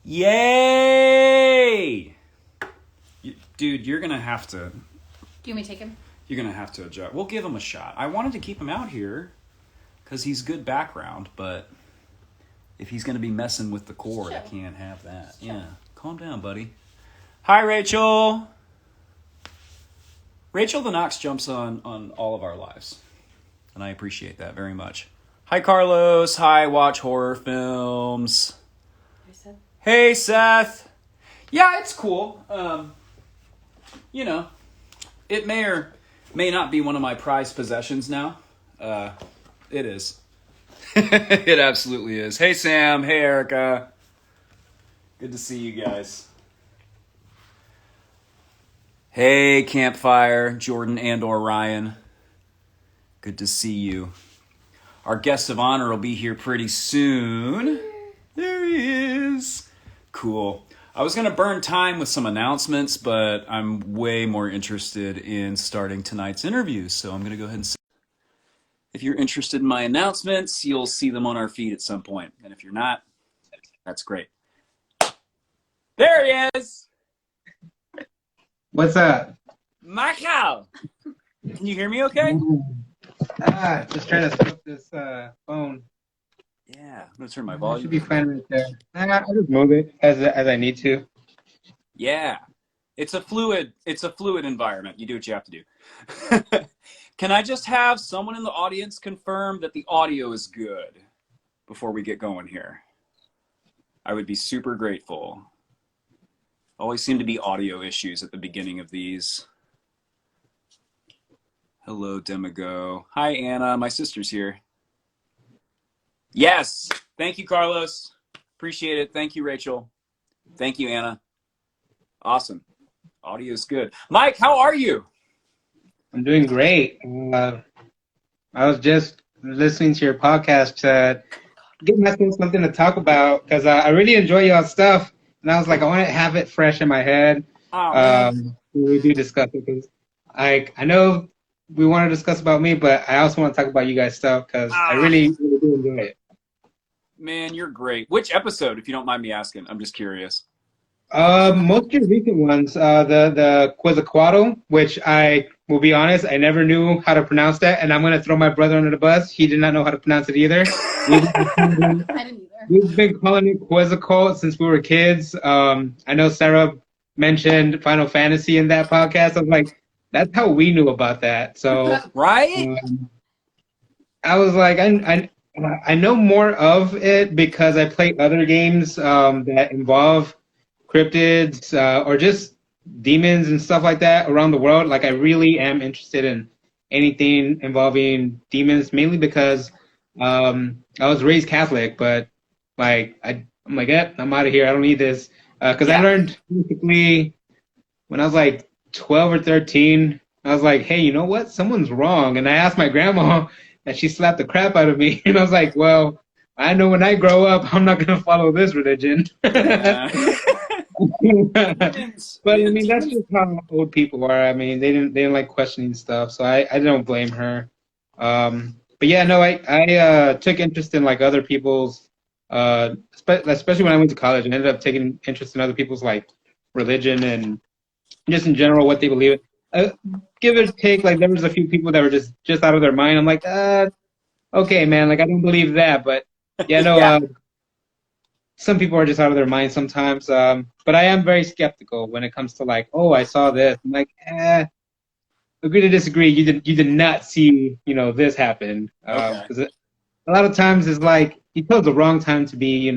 Yay! Dude, you're going to have to... Do you want me to take him? You're going to have to adjust. We'll give him a shot. I wanted to keep him out here because he's good background, but if he's going to be messing with the cord, I can't have that. Yeah. Calm down, buddy. Hi, Rachel. Rachel the Knox jumps on all of our lives, and I appreciate that very much. Hi, Carlos. Hi, watch horror films. Hi, Seth. Hey, Seth. Yeah, it's cool. You know, it may or may not be one of my prized possessions now. It is. It absolutely is. Hey, Sam. Hey, Erica. Good to see you guys. Hey, Campfire, Jordan and or Ryan. Good to see you. Our guest of honor will be here pretty soon. There he is. Cool. I was going to burn time with some announcements, but I'm way more interested in starting tonight's interview, so I'm going to go ahead and say, if you're interested in my announcements, you'll see them on our feed at some point. And if you're not, that's great. There he is! What's up? Michael! Can you hear me okay? Just trying to switch this phone. Yeah, I'm going to turn my volume. Should be fine right there. I'll just move it as I need to. Yeah. It's a fluid environment. You do what you have to do. Can I just have someone in the audience confirm that the audio is good before we get going here? I would be super grateful. Always seem to be audio issues at the beginning of these. Hello, Demago. Hi, Anna. My sister's here. Yes. Thank you, Carlos. Appreciate it. Thank you, Rachel. Thank you, Anna. Awesome. Audio's good. Mike, how are you? I'm doing great. I was just listening to your podcast to get myself something to talk about because I really enjoy y'all's stuff. And I was like, I want to have it fresh in my head. When we do discuss it, because I know we want to discuss about me, but I also want to talk about you guys' stuff because I really do enjoy it. Man, you're great. Which episode, if you don't mind me asking? I'm just curious. Most of your recent ones, the Quetzalcoatl, which I will be honest, I never knew how to pronounce that, and I'm going to throw my brother under the bus. He did not know how to pronounce it either. I didn't either. We've been calling it Quetzalcoatl since we were kids. I know Sarah mentioned Final Fantasy in that podcast. I was like, that's how we knew about that. So right? I was like, I know more of it because I play other games that involve cryptids or just demons and stuff like that around the world. Like, I really am interested in anything involving demons, mainly because I was raised Catholic, but like I'm like, I'm out of here. I don't need this because I learned basically when I was like 12 or 13. I was like, hey, you know what? Someone's wrong. And I asked my grandma, and she slapped the crap out of me. And I was like, well, I know when I grow up, I'm not going to follow this religion. But I mean, that's just how old people are. I mean, they didn't like questioning stuff, so I don't blame her. But yeah, no, I took interest in like other people's, especially when I went to college. I ended up taking interest in other people's like religion and just in general what they believe in. Give or take, like there was a few people that were just out of their mind. I'm like, okay, man, like I don't believe that, but yeah, no. Some people are just out of their mind sometimes. But I am very skeptical when it comes to like, oh, I saw this. I'm like, agree to disagree. You did not see, this happen. Because a lot of times it's like, you chose the wrong time to be,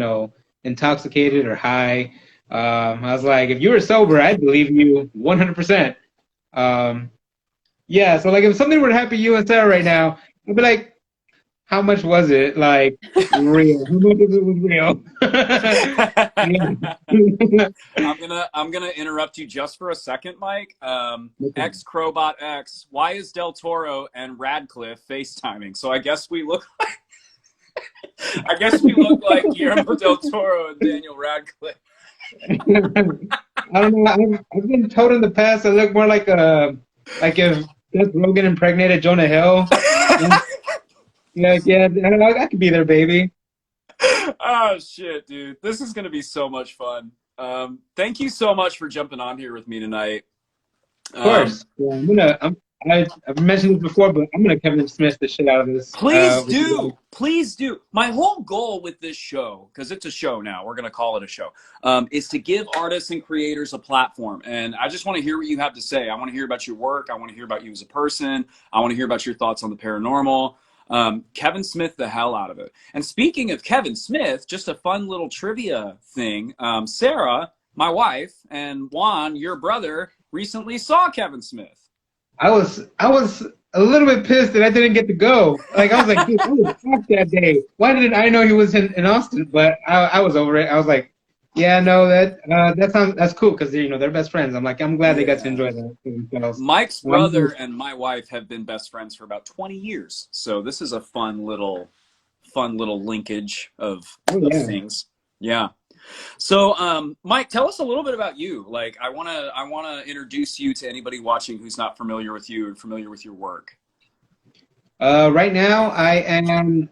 intoxicated or high. I was like, if you were sober, I'd believe you 100%. Yeah, so like if something were to happen to you and Sarah right now, I'd be like, how much was it like real? How much of it was real? I'm gonna interrupt you just for a second, Mike. X Crowbot X. Why is Del Toro and Radcliffe FaceTiming? So I guess we look like Guillermo Del Toro and Daniel Radcliffe. I don't know. I've been told in the past I look more like if Seth Rogen impregnated Jonah Hill. Yeah, I could be their baby. Oh shit, dude. This is gonna be so much fun. Thank you so much for jumping on here with me tonight. Of Um, course. Yeah, I've mentioned this before, but I'm gonna Kevin Smith the shit out of this. Please With you guys. do. Please do. My whole goal with this show, because it's a show now, we're going to call it a show, is to give artists and creators a platform. And I just want to hear what you have to say. I want to hear about your work. I want to hear about you as a person. I want to hear about your thoughts on the paranormal. Kevin Smith the hell out of it. And speaking of Kevin Smith, just a fun little trivia thing. Sarah, my wife, and Juan, your brother, recently saw Kevin Smith. I was a little bit pissed that I didn't get to go. Like I was like, dude, I was off that day. Why didn't I know he was in Austin? But I was over it. I was like, yeah, no, that's cool because they're best friends. I'm like, I'm glad they got to Yeah. enjoy that for themselves. Mike's And I'm brother like, and my wife have been best friends for about 20 years. So this is a fun little linkage oh of yeah. things. Yeah. So Mike, tell us a little bit about you. Like I wanna introduce you to anybody watching who's not familiar with you and familiar with your work. Right now I am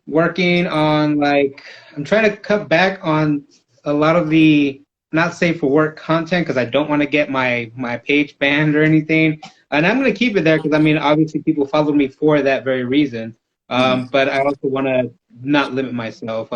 working on like I'm trying to cut back on a lot of the not safe for work content because I don't want to get my page banned or anything. And I'm going to keep it there because I mean obviously people follow me for that very reason. Mhm. But I also want to not limit myself.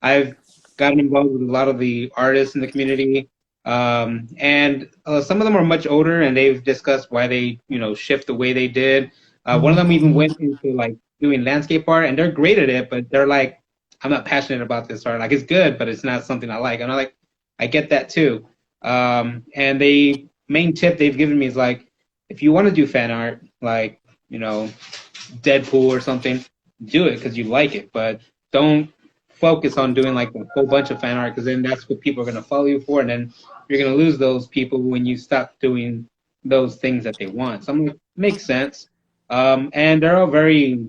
I've gotten involved with a lot of the artists in the community. And some of them are much older and they've discussed why they shift the way they did. One of them even went into like doing landscape art, and they're great at it, but they're like, I'm not passionate about this art. Like, it's good, but it's not something I like. And I'm like, I get that too. And the main tip they've given me is like, if you want to do fan art, like, Deadpool or something, do it because you like it, but don't focus on doing like a whole bunch of fan art because then that's what people are going to follow you for. And then you're going to lose those people when you stop doing those things that they want. So I'm like, makes sense. And they're all very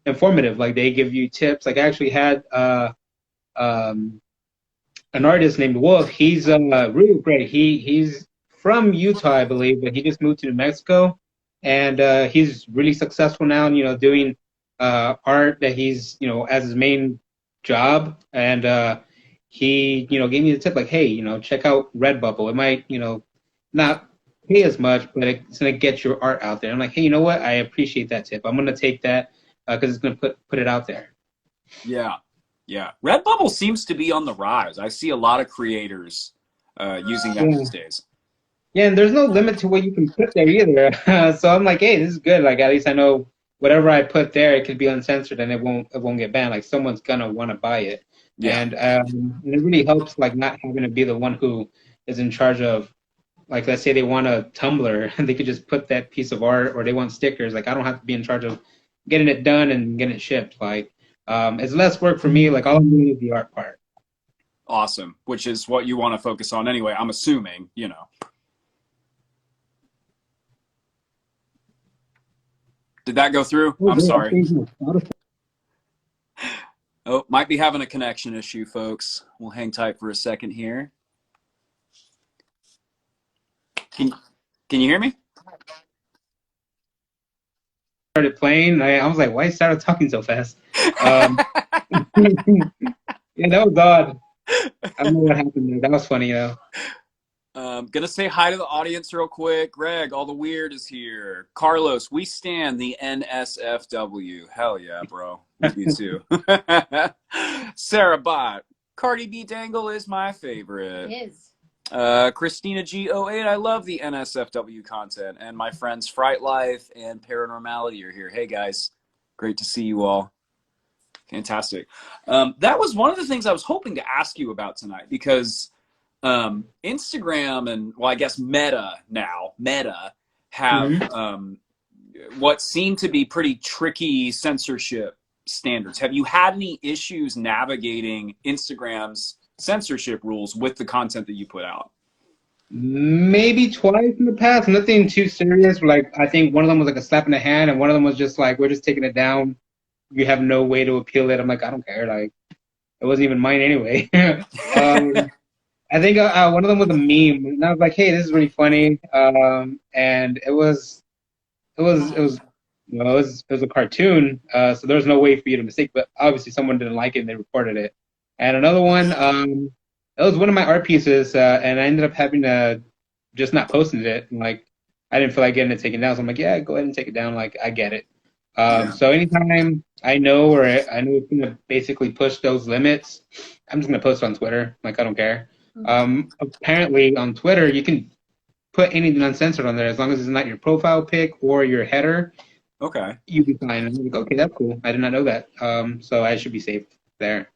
informative. Like they give you tips. Like I actually had um, an artist named Wolf. He's really great. He's from Utah, I believe, but he just moved to New Mexico, and he's really successful now. And doing art that he's as his main job. And he gave me the tip like, hey, check out Redbubble. It might not pay as much, but it's gonna get your art out there. I'm like, hey, you know what? I appreciate that tip. I'm gonna take that because it's gonna put it out there. Yeah. Yeah. Redbubble seems to be on the rise. I see a lot of creators using that Yeah. these days. Yeah, and there's no limit to what you can put there either. So I'm like, hey, this is good. Like at least I know whatever I put there, it could be uncensored and it won't get banned. Like someone's gonna want to buy it, Yeah. and it really helps like not having to be the one who is in charge of like let's say they want a tumbler and they could just put that piece of art or they want stickers. Like I don't have to be in charge of getting it done and getting it shipped. Like it's less work for me. Like all I'm doing is the art part. Awesome. Which is what you want to focus on anyway, I'm assuming. Did that go through? Oh, I'm good. sorry. Oh, might be having a connection issue, folks. We'll hang tight for a second here. Can can you hear me? Started playing. I was like, why you started talking so fast? Um, yeah, that was odd. I don't know what happened there. That was funny though. Gonna say hi to the audience real quick. Greg, all the weird is here. Carlos, we stand the NSFW. Hell yeah, bro. We do too. Sarah Bott, Cardi B Dangle is my favorite. It is. Christina G08, I love the NSFW content. And my friends Fright Life and Paranormality are here. Hey guys, great to see you all. Fantastic. That was one of the things I was hoping to ask you about tonight because Instagram and, well, I guess Meta have Hmm. what seem to be pretty tricky censorship standards. Have you had any issues navigating Instagram's censorship rules with the content that you put out? Maybe twice in the past. Nothing too serious. Like I think one of them was like a slap in the hand, and one of them was just like, "We're just taking it down. You have no way to appeal it." I'm like, I don't care. Like it wasn't even mine anyway. um, I think one of them was a meme, and I was like, "Hey, this is really funny." And it was You know, it was a cartoon, so there was no way for you to mistake. But obviously, someone didn't like it and they reported it. And another one, it was one of my art pieces, and I ended up having to just not posting it. And, like, I didn't feel like getting it taken down, so I'm like, yeah, go ahead and take it down. Like, I get it. Yeah. So anytime I know or I know it's gonna basically push those limits, I'm just gonna post it on Twitter. Like, I don't care. Apparently on Twitter you can put anything uncensored on there as long as it's not your profile pic or your header. Okay. You'd be fine. I'm like, okay, that's cool. I did not know that. So I should be safe there.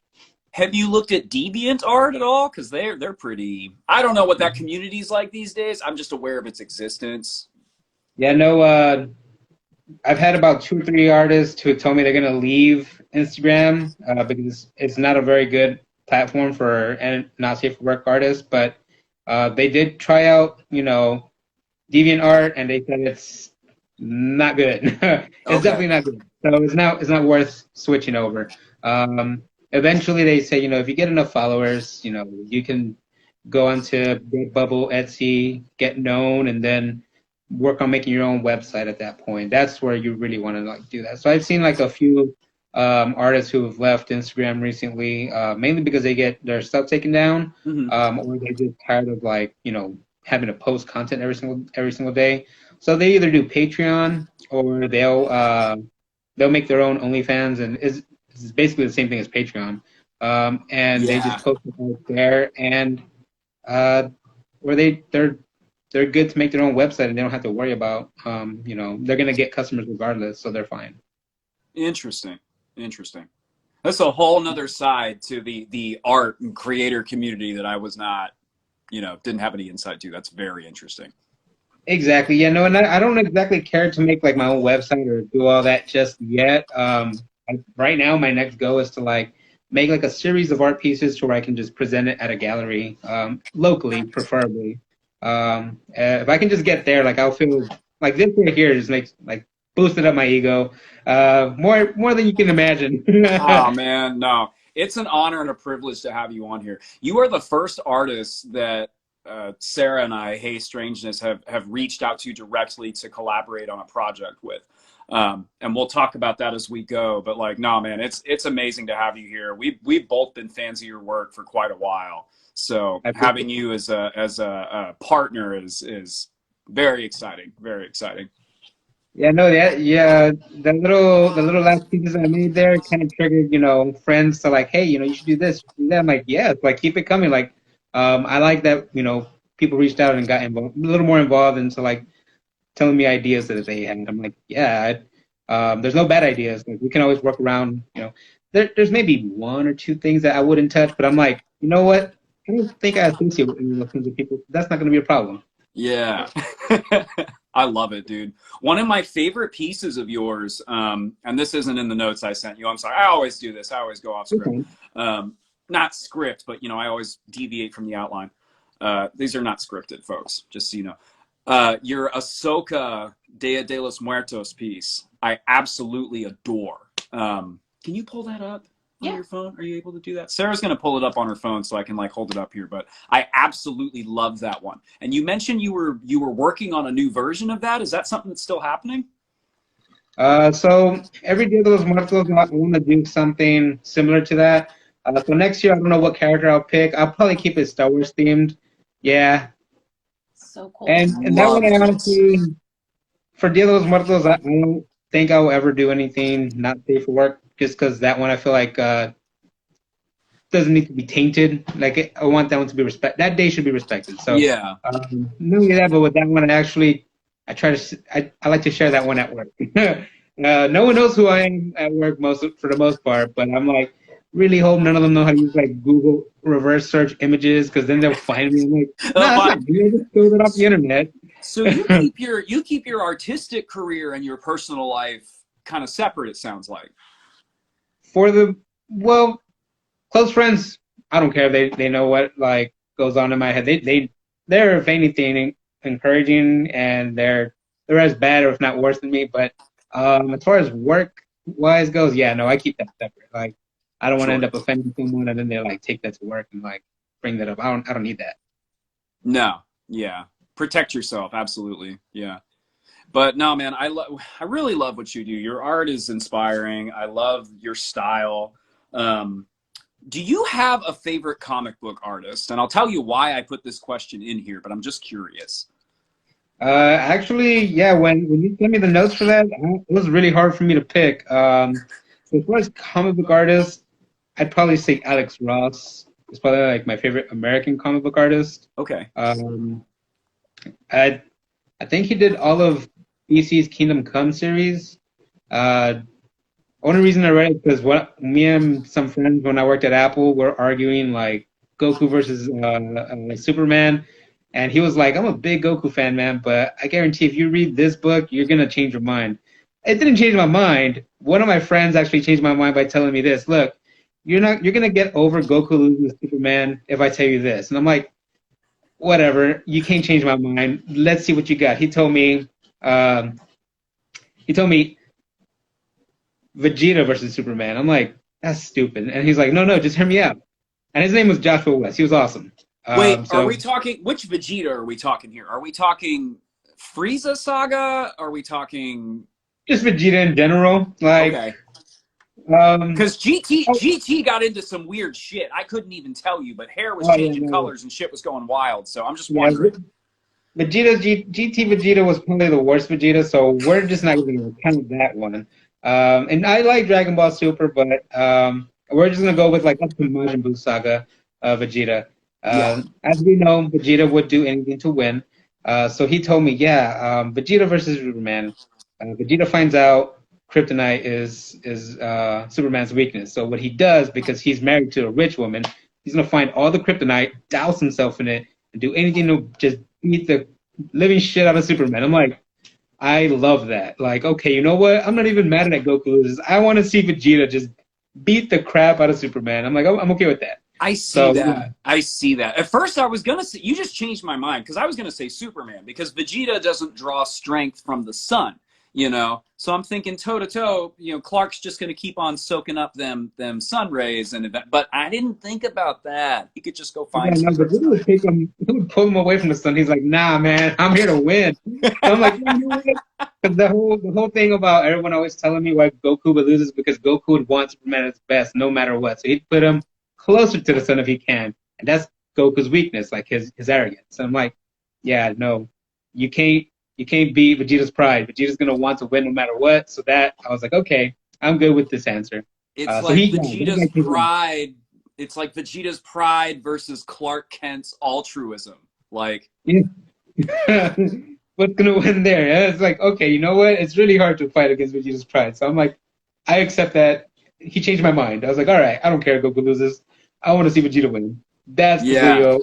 Have you looked at deviant art at all? Because they're pretty. I don't know what that community's like these days. I'm just aware of its existence. Yeah, no. I've had about 2 or 3 artists who told me they're gonna leave Instagram because it's not a very good platform for and not safe for work artists. But they did try out, you know, DeviantArt, and they said it's not good. It's Okay. definitely not good. So it's not worth switching over. Eventually, they say, you know, if you get enough followers, you know, you can go onto Bubble, Etsy, get known, and then work on making your own website at that point. That's where you really want to like do that. So I've seen like a few artists who have left Instagram recently, mainly because they get their stuff taken down, Hmm. or they get tired of like, you know, having to post content every single day. So they either do Patreon or they'll make their own OnlyFans, and it's basically the same thing as Patreon. And they Yeah. just post it out there, and uh, where they're good to make their own website, and they don't have to worry about you know, they're gonna get customers regardless, so they're fine. Interesting. Interesting. That's a whole nother side to the art and creator community that I was not, didn't have any insight to. That's very interesting. Exactly. Yeah, no, and I don't exactly care to make like my own website or do all that just yet. Right now, my next goal is to like make like a series of art pieces to where I can just present it at a gallery, locally, preferably. If I can just get there, like I'll feel like this right here just makes like boosted up my ego, more than you can imagine. Oh man, no. It's an honor and a privilege to have you on here. You are the first artist that Sarah and I, Hey Strangeness, have reached out to directly to collaborate on a project with. And we'll talk about that as we go. But like, no, man, it's amazing to have you here. We've both been fans of your work for quite a while. So I having appreciate you as a partner is very exciting. Very exciting. Yeah, no, yeah. The little last pieces I made there kind of triggered, you know, friends to like, hey, you know, you should do this, do that. I'm like, yeah, like keep it coming. Like, I like that, you know, people reached out and got involved, a little more involved into like telling me ideas that they had. I'm like, yeah, there's no bad ideas. Like, we can always work around, you know. There's maybe 1 or 2 things that I wouldn't touch, but I'm like, you know what? I don't think I associate with any of those kinds of people. That's not going to be a problem. Yeah. I love it, dude. One of my favorite pieces of yours, and this isn't in the notes I sent you. I'm sorry. I always do this. I always go off script. Okay. Not script, but I always deviate from the outline. These are not scripted, folks, just so you know. Your Ahsoka Dia de los Muertos piece, I absolutely adore. Can you pull that up on Yeah. your phone? Are you able to do that? Sarah's going to pull it up on her phone so I can like hold it up here, but I absolutely love that one. And you mentioned you were working on a new version of that. Is that something that's still happening? So every Dia de los Muertos, I want to do something similar to that. So next year, I don't know what character I'll pick. I'll probably keep it Star Wars themed. Yeah, So cool. and that one Love I this. honestly, for Dia de los Muertos, I don't think I will ever do anything not safe for work, just because that one I feel like doesn't need to be tainted. Like I want that one to be respect. That day should be respected. So Yeah. not only that, but with that one, I try to I like to share that one at work. No one knows who I am at work for the most part, but I'm like really hope none of them know how to use like Google reverse search images because then they'll find me. I'm like, no, that's not me. I just stole it off the internet. So you keep your artistic career and your personal life kind of separate, it sounds like. For the well, close friends, I don't care. They know what like goes on in my head. They're if anything encouraging, and they're as bad or if not worse than me. But as far as work wise goes, yeah, no, I keep that separate. Like I don't want to Sure. end up offending someone, and then they like take that to work and like bring that up. I don't need that. No. Yeah. Protect yourself. Absolutely. Yeah. But no, man, I really love what you do. Your art is inspiring. I love your style. Um, do you have a favorite comic book artist? And I'll tell you why I put this question in here, but I'm just curious. Actually, yeah, when you sent me the notes for that, it was really hard for me to pick. So as far as comic book artists, I'd probably say Alex Ross is probably like my favorite American comic book artist. Okay. Um, I I think he did all of DC's Kingdom Come series. Uh, Only reason I read it because what me and some friends when I worked at Apple were arguing like Goku versus Superman, and he was like, "I'm a big Goku fan, man, but I guarantee if you read this book, you're gonna change your mind." It didn't change my mind. One of my friends actually changed my mind by telling me this. Look, you're gonna get over Goku losing to Superman if I tell you this, and I'm like, whatever. You can't change my mind. Let's see what you got. Um, he told me Vegeta versus Superman. I'm like, that's stupid. And he's like, no, no, just hear me out. And his name was Joshua West. He was awesome. Wait, are So we talking which Vegeta are we talking here? Are we talking Frieza saga? Are we talking just Vegeta in general, like, okay? um, Because GT oh, GT got into some weird shit. I couldn't even tell you, but hair was oh yeah, changing no, colors and shit was going wild. So I'm just yeah. wondering. GT Vegeta was probably the worst Vegeta, so we're just not going to count that one. And I like Dragon Ball Super, but we're just going to go with like up to Majin Buu Saga Vegeta. Yeah. As we know, Vegeta would do anything to win. So he told me, yeah, Vegeta versus Superman. Vegeta finds out kryptonite is Superman's weakness. So what he does, because he's married to a rich woman, he's going to find all the kryptonite, douse himself in it, and do anything to just beat the living shit out of Superman. I'm like, I love that. Like, okay, you know what? I'm not even mad at Goku loses. I want to see Vegeta just beat the crap out of Superman. I'm like, I'm okay with that. I see So yeah, that. I see that. At first, I was gonna say you just changed my mind because I was gonna say Superman because Vegeta doesn't draw strength from the sun, you know. So I'm thinking toe to toe, you know, Clark's just gonna keep on soaking up them sun rays and event. But I didn't think about that. He could just go yeah, find some no, Vegeta would kryptonite. take him, he would pull him away from the sun. He's like, nah, man, I'm here to win. So I'm like, you know what? Because the whole thing about everyone always telling me why Goku would lose is because Goku would want Superman at his best no matter what. So he'd put him closer to the sun if he can, and that's Goku's weakness, like his arrogance. So I'm like, yeah, no, you can't you can't beat Vegeta's pride. Vegeta's gonna want to win no matter what. So that I was like, okay, I'm good with this answer. It's So like that Vegeta's guy came in. pride. It's like Vegeta's pride versus Clark Kent's altruism. Like, Yeah. What's gonna win there? And it's like, okay, you know what? It's really hard to fight against Vegeta's pride. So I'm like, I accept that. He changed my mind. I was like, all right, I don't care if Goku loses. I want to see Vegeta win. That's the yeah, video,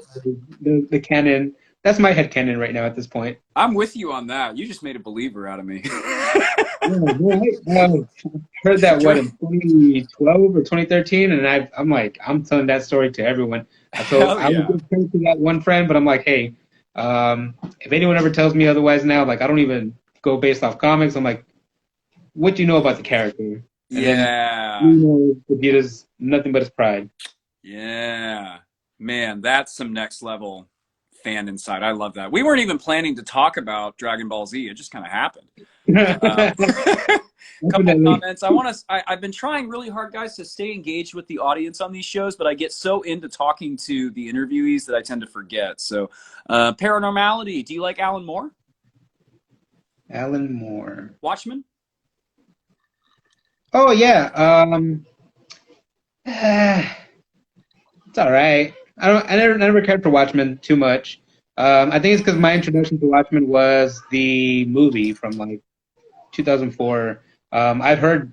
the canon. That's my head canon right now at this point. I'm with you on that. You just made a believer out of me. Yeah, no, I heard that what in 2012 or 2013, and I'm like, I'm telling that story to everyone. So Hell I would yeah. give credit to that one friend, but I'm like, hey, if anyone ever tells me otherwise now, like I don't even go based off comics. I'm like, what do you know about the character? And then you Yeah. know, Vegeta's nothing but his pride. Yeah. Man, that's some next level fan insight. I love that. We weren't even planning to talk about Dragon Ball Z. It just kind of happened. Couple Definitely. comments. I've been trying really hard, guys, to stay engaged with the audience on these shows, but I get so into talking to the interviewees that I tend to forget. So, Paranormality. Do you like Alan Moore? Alan Moore. Watchmen? Oh yeah. It's all right. I never cared for Watchmen too much. I think it's because my introduction to Watchmen was the movie from like 2004. I've heard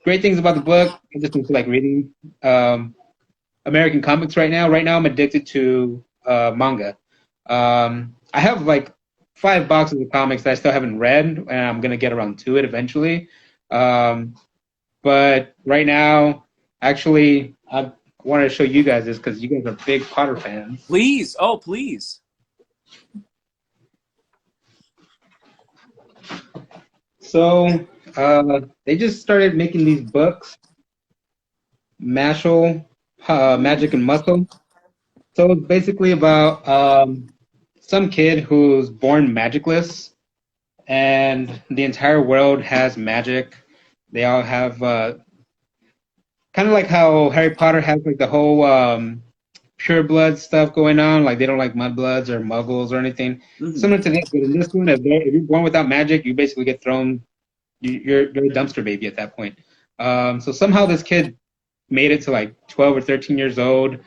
great things about the book. I just don't feel like reading American comics right now. Right now, I'm addicted to manga. I have like 5 boxes of comics that I still haven't read, and I'm gonna get around to it eventually. Um, but right now, actually, I wanted to show you guys this because you guys are big Potter fans. Please. Oh, please. So they just started making these books, Mashal, Magic and Muscle. So it's basically about some kid who's born magicless, and the entire world has magic. They all have kind of like how Harry Potter has like the whole pure blood stuff going on. Like they don't like mudbloods or muggles or anything Mhm. similar to this. But in this one, if you're born without magic, you basically get thrown. You're a dumpster baby at that point. So somehow this kid made it to like 12 or 13 years old.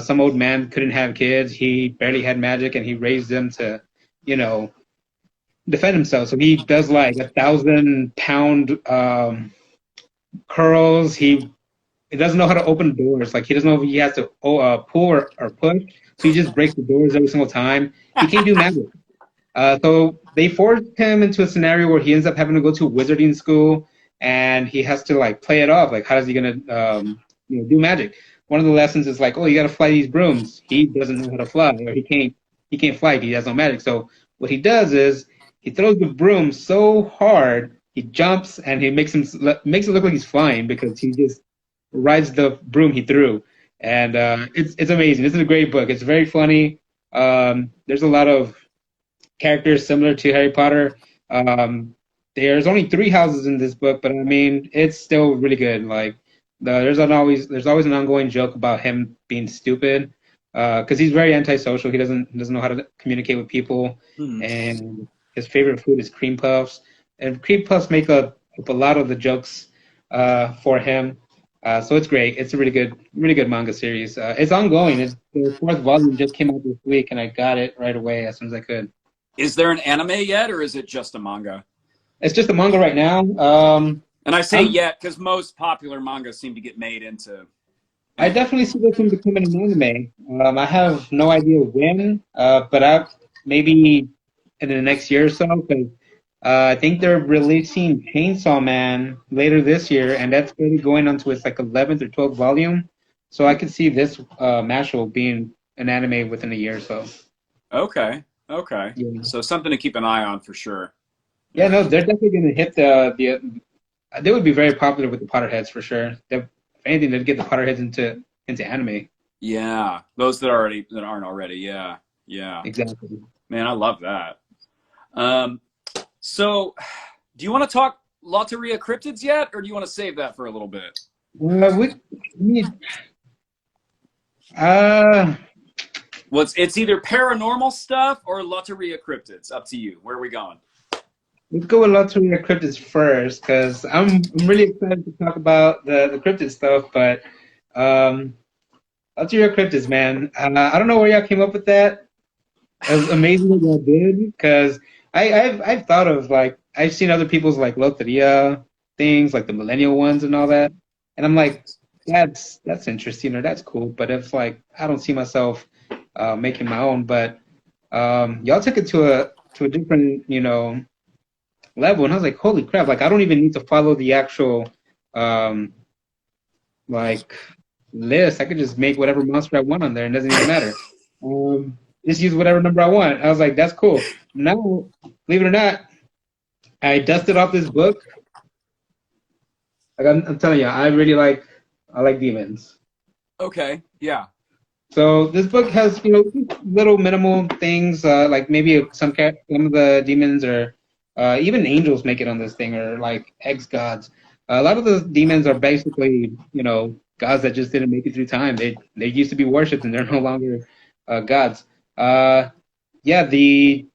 Some old man couldn't have kids. He barely had magic, and he raised them to, you know, defend himself. So he does like 1,000 pound curls. He doesn't know how to open doors. Like he doesn't know if he has to pull or push. So he just breaks the doors every single time. He can't do magic. So they forced him into a scenario where he ends up having to go to wizarding school, and he has to like play it off. Like how is he gonna do magic? One of the lessons is like, oh, you got to fly these brooms. He doesn't know how to fly, or he can't fly. He has no magic. So what he does is he throws the broom so hard, he jumps and he makes it look like he's flying because he just rides the broom he threw. And it's amazing. This is a great book. It's very funny. There's a lot of characters similar to Harry Potter. Um, there's only three houses in this book, but I mean, it's still really good. Like there's always an ongoing joke about him being stupid because he's very antisocial. He doesn't know how to communicate with people, Mhm. and his favorite food is cream puffs. And cream puffs make up a lot of the jokes for him. So it's great. It's a really good manga series. It's ongoing. The fourth volume just came out this week, and I got it right away as soon as I could. Is there an anime yet, or is it just a manga? It's just a manga right now. And I say I'm yet because most popular mangas seem to get made into. I definitely see this one becoming an anime. I have no idea when, but maybe in the next year or so, because I think they're releasing Chainsaw Man later this year, and that's going to be going on to its like 11th or 12th volume. So I could see this Mashal being an anime within a year or so. Okay, okay. Yeah, So something to keep an eye on for sure. yeah, Yeah. no, they're definitely going to hit they would be very popular with the Potterheads for sure. If anything, they'd get the Potterheads into anime. Yeah, those that aren't already. Yeah, yeah. Exactly. Man, I love that. Um, so, do you want to talk Lotteria cryptids yet, or do you want to save that for a little bit? We uh, Well, it's either paranormal stuff or Lotteria cryptids. Up to you. Where are we going? let's go with Lottery Cryptids first, because I'm really excited to talk about the cryptid stuff. But um, Lottery Cryptids, man, I don't know where y'all came up with that. It was amazing what y'all did, because I've thought of like I've seen other people's like Loteria things, like the millennial ones and all that, and I'm like, that's interesting or that's cool, but it's like I don't see myself making my own. But y'all took it to a different level, and I was like, holy crap! Like I don't even need to follow the actual um, like list. I could just make whatever monster I want on there, and it doesn't even matter. Just use whatever number I want. I was like, that's cool. Now, believe it or not, I dusted off this book. Like I'm telling you, I like demons. Okay. Yeah. So this book has little minimal things like maybe some of the demons or even angels make it on this thing or like ex gods. A lot of the demons are basically gods that just didn't make it through time. They used to be worshipped and they're no longer gods. Uh, yeah, they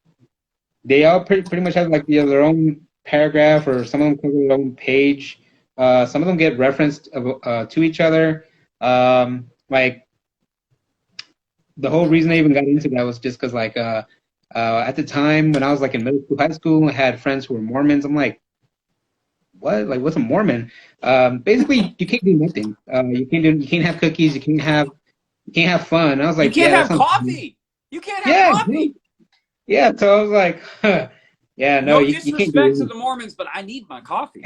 all pretty much have like their own paragraph, or some of them cover their own page. Some of them get referenced to each other. Like the whole reason I even got into that was just because like at the time when I was like in middle school, high school, I had friends who were Mormons. I'm like, what? Like, what's a Mormon? Basically, you can't do nothing. You can't have cookies. You can't have fun. I was You like, can't yeah, that have sounds. coffee. You can't have Yeah, coffee. yeah. So I was like, yeah, no, No you can't disrespect to do the Mormons, but I need my coffee.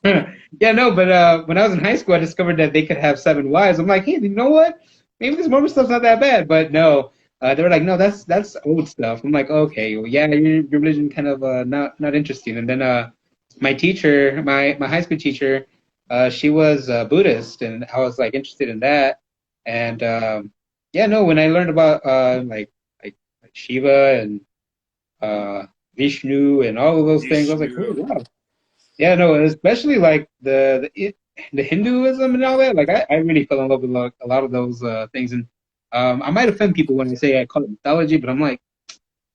it. Yeah, no, but when I was in high school, I discovered that they could have 7 wives. I'm like, hey, you know what? Maybe this Mormon stuff's not that bad. But no, they were like, no, that's old stuff. I'm like, okay, well, yeah, your religion kind of not interesting. And then my teacher, my high school teacher, she was Buddhist, and I was like interested in that. And yeah, no, when I learned about like Shiva and Vishnu and all of those things. I was like, oh Vishnu. wow. Yeah, no, especially like the Hinduism and all that. Like I really fell in love with like, a lot of those things. And I might offend people when I say I call it mythology, but I'm like,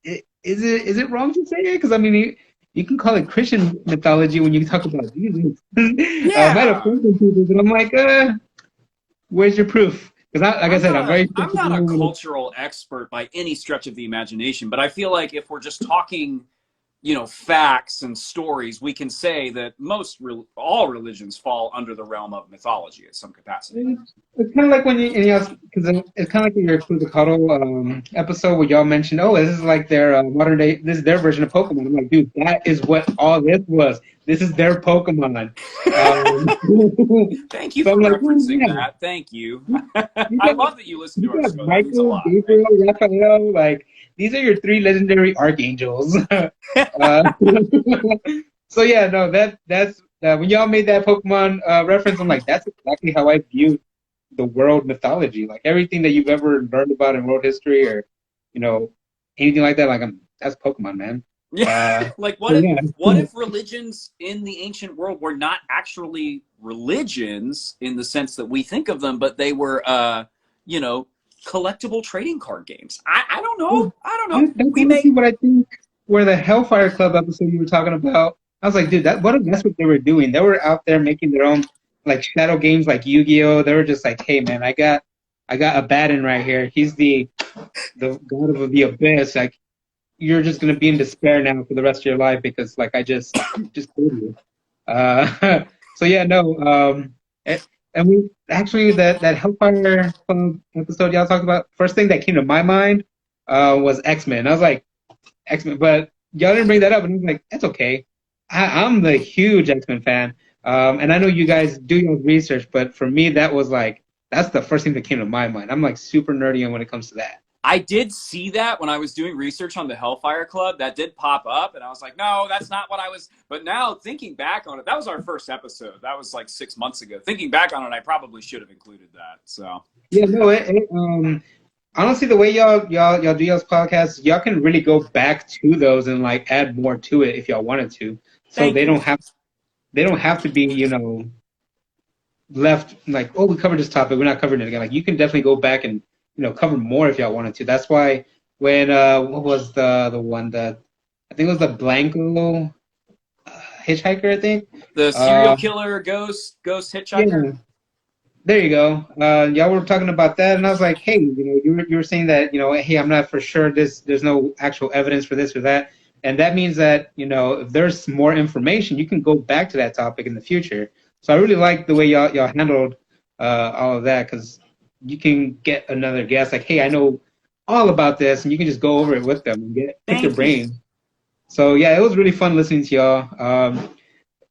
is it wrong to say it? Because I mean, you can call it Christian mythology when you talk about Jesus. Might Yeah. offend some people, but I'm like, where's your proof? Because like I said, I'm very I'm skeptical not a when cultural expert by any stretch of the imagination, but I feel like if we're just talking, facts and stories, we can say that all religions fall under the realm of mythology at some capacity. it's kind of like when because it's kind of like in your Clue episode where y'all mentioned, oh, this is like their modern day, this is their version of Pokemon. I'm like, dude, that is what all this was. This is their Pokemon. Um, Thank you so I'm for like, oh, referencing yeah, that. Thank you. you I got love that you listen to you our got show. That means a Michael, lot. Thank Gabriel, Raphael. Like these are your three legendary archangels. you. uh, so yeah, no, that's when y'all made that Pokemon reference, I'm like, that's exactly how I view the world mythology. Like everything that you've ever learned about in world history, or you know, anything like that. Like that's Pokemon, man. Yeah. Uh, Like so yeah, what if religions in the ancient world were not actually religions in the sense that we think of them, but they were you know, collectible trading card games. I don't know. I don't know. that's We honestly may what I think. Where the Hellfire Club episode you were talking about, I was like, dude, what if that's what they were doing? They were out there making their own like shadow games, like Yu-Gi-Oh. They were just like, hey man, I got a Abaddon right here. He's the god of the abyss. Like you're just gonna be in despair now for the rest of your life because like I just killed you. So yeah, no. And we actually that Hellfire Club episode y'all talked about. First thing that came to my mind was X-Men. I was like X-Men, but y'all didn't bring that up, and I was like, that's okay. I'm the huge X-Men fan, and I know you guys do your research, but for me, that was like that's the first thing that came to my mind. I'm like super nerdy on when it comes to that. I did see that when I was doing research on the Hellfire Club. That did pop up, and I was like, no, that's not what I was. But now thinking back on it, that was our first episode. That was like 6 months ago. Thinking back on it, I probably should have included that. So Yeah, no, honestly, the way y'all do y'all's podcasts, y'all can really go back to those and like add more to it if y'all wanted to. So thank you. they don't have to be, left like, oh, we covered this topic, we're not covering it again. Like you can definitely go back and, cover more if y'all wanted to. That's why when what was the one that I think it was the Blanco hitchhiker, I think. The serial Uh killer ghost hitchhiker. yeah, there you go. Y'all were talking about that, and I was like, hey, you were saying that, hey, I'm not for sure. There's no actual evidence for this or that, and that means that if there's more information, you can go back to that topic in the future. So I really like the way y'all handled all of that because you can get another guest like, hey, I know all about this, and you can just go over it with them and pick their Thank you. brain. So yeah, it was really fun listening to y'all.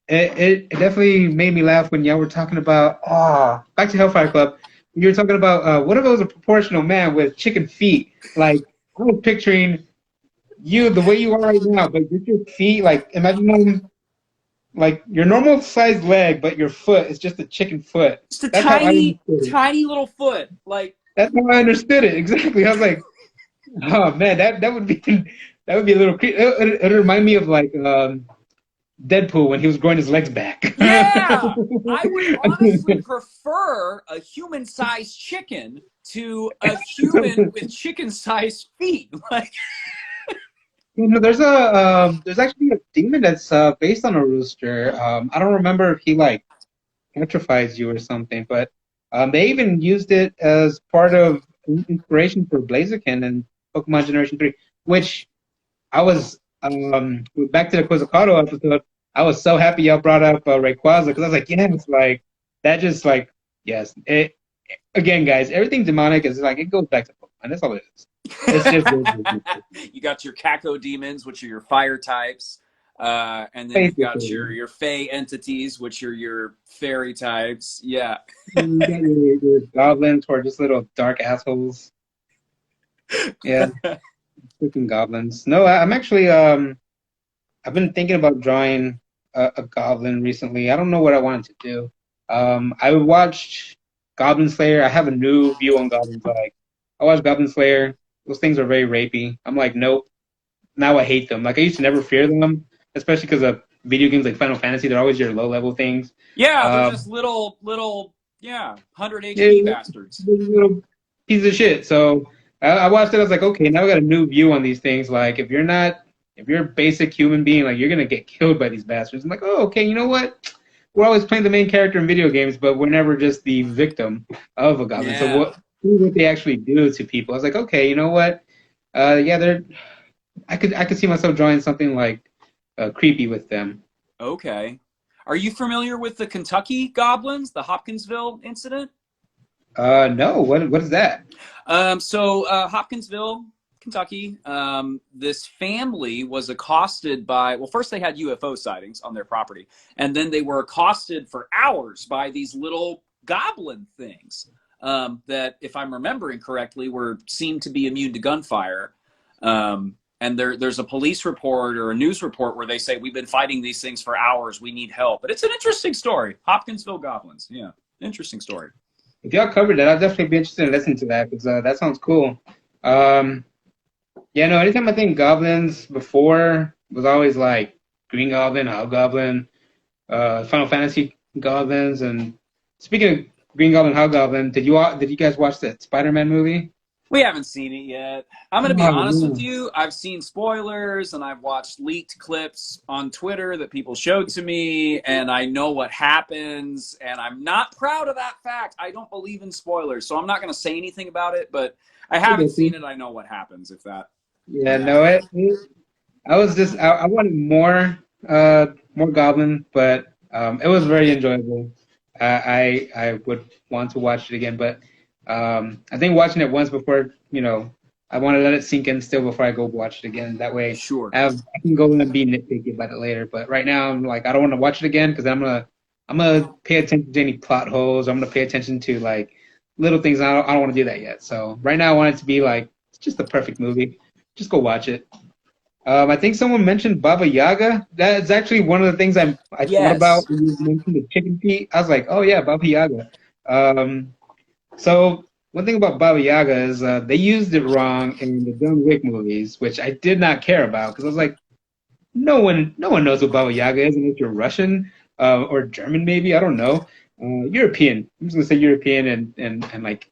It definitely made me laugh when y'all were talking about back to Hellfire Club. You were talking about what if it was a proportional man with chicken feet? Like I was picturing you the way you are right now, but with your feet, like imagine like your normal sized leg, but your foot is just a chicken foot. Just a That's how I tiny, understood it. tiny little foot. Like That's how I understood it exactly. I was like, oh man, that would be that would be a little creepy. It remind me of like Deadpool when he was growing his legs back. yeah, I would honestly prefer a human-sized chicken to a human with chicken-sized feet. Like, There's actually a demon that's based on a rooster. I don't remember if he like petrifies you or something, but they even used it as part of inspiration for Blaziken and Pokemon Generation 3, which I was back to the Quizzicato episode. I was so happy y'all brought up Rayquaza because I was like, yes, like that just like yes. Again, guys, everything demonic is like it goes back to Pokemon. That's all it is. It's just you got your Kako demons, which are your fire types, and then you've got basically. your Fey entities, which are your fairy types. Yeah. You got your goblins who are just little dark assholes. Yeah, freaking goblins. No, I'm actually I've been thinking about drawing a goblin recently. I don't know what I wanted to do. I watched Goblin Slayer. I have a new view on goblins. Like I watched Goblin Slayer. Those things are very rapey. I'm like, nope. now I hate them. Like I used to never fear them, especially because of video games like Final Fantasy. They're always your low level things. Yeah, they're just Um, little, yeah, 100 yeah, HP bastards. little piece of shit. So I watched it. I was like, okay, now I got a new view on these things. Like if you're a basic human being, like you're gonna get killed by these bastards. I'm like, oh, okay, you know what? We're always playing the main character in video games, but we're never just the victim of a goblin. So Yeah. what they actually do to people? I was like, okay, you know what? Yeah, they're. I could see myself drawing something like creepy with them. Okay. Are you familiar with the Kentucky goblins, the Hopkinsville incident? No, what is that? Hopkinsville, Kentucky, this family was accosted by, well, first they had UFO sightings on their property, and then they were accosted for hours by these little goblin things that, if I'm remembering correctly, were seemed to be immune to gunfire. And there's a police report or a news report where they say, we've been fighting these things for hours. We need help. But it's an interesting story. Hopkinsville goblins. Yeah, interesting story. If y'all covered that, I'd definitely be interested in listening to that because that sounds cool. Um, yeah, no, anytime I think goblins before was always like Green Goblin, Hobgoblin, Final Fantasy goblins. And speaking of Green Goblin, Hobgoblin, did you guys watch that Spider-Man movie? We haven't seen it yet. I'm going to be Oh, honest with man. you. I've seen spoilers and I've watched leaked clips on Twitter that people showed to me, and I know what happens, and I'm not proud of that fact. I don't believe in spoilers, so I'm not going to say anything about it, but I I haven't guess seen it. I know what happens if that. Yeah, Yeah. no, I wanted more Goblin, but it was very enjoyable. I would want to watch it again, but I think watching it once before, I want to let it sink in still before I go watch it again. That way, Sure. I can go in and be nitpicky about it later. But right now, I'm like, I don't want to watch it again because I'm gonna pay attention to any plot holes. I'm gonna pay attention to like little things. I don't want to do that yet. So right now, I want it to be like it's just the perfect movie. Just go watch it. I think someone mentioned Baba Yaga. That's actually one of the things I thought about Yes. when you mentioned the chicken feet. I was like, oh yeah, Baba Yaga. Um, so one thing about Baba Yaga is they used it wrong in the John Wick movies, which I did not care about because I was like, no one knows what Baba Yaga is unless you're Russian or German, maybe I don't know. European. I'm just gonna say European and like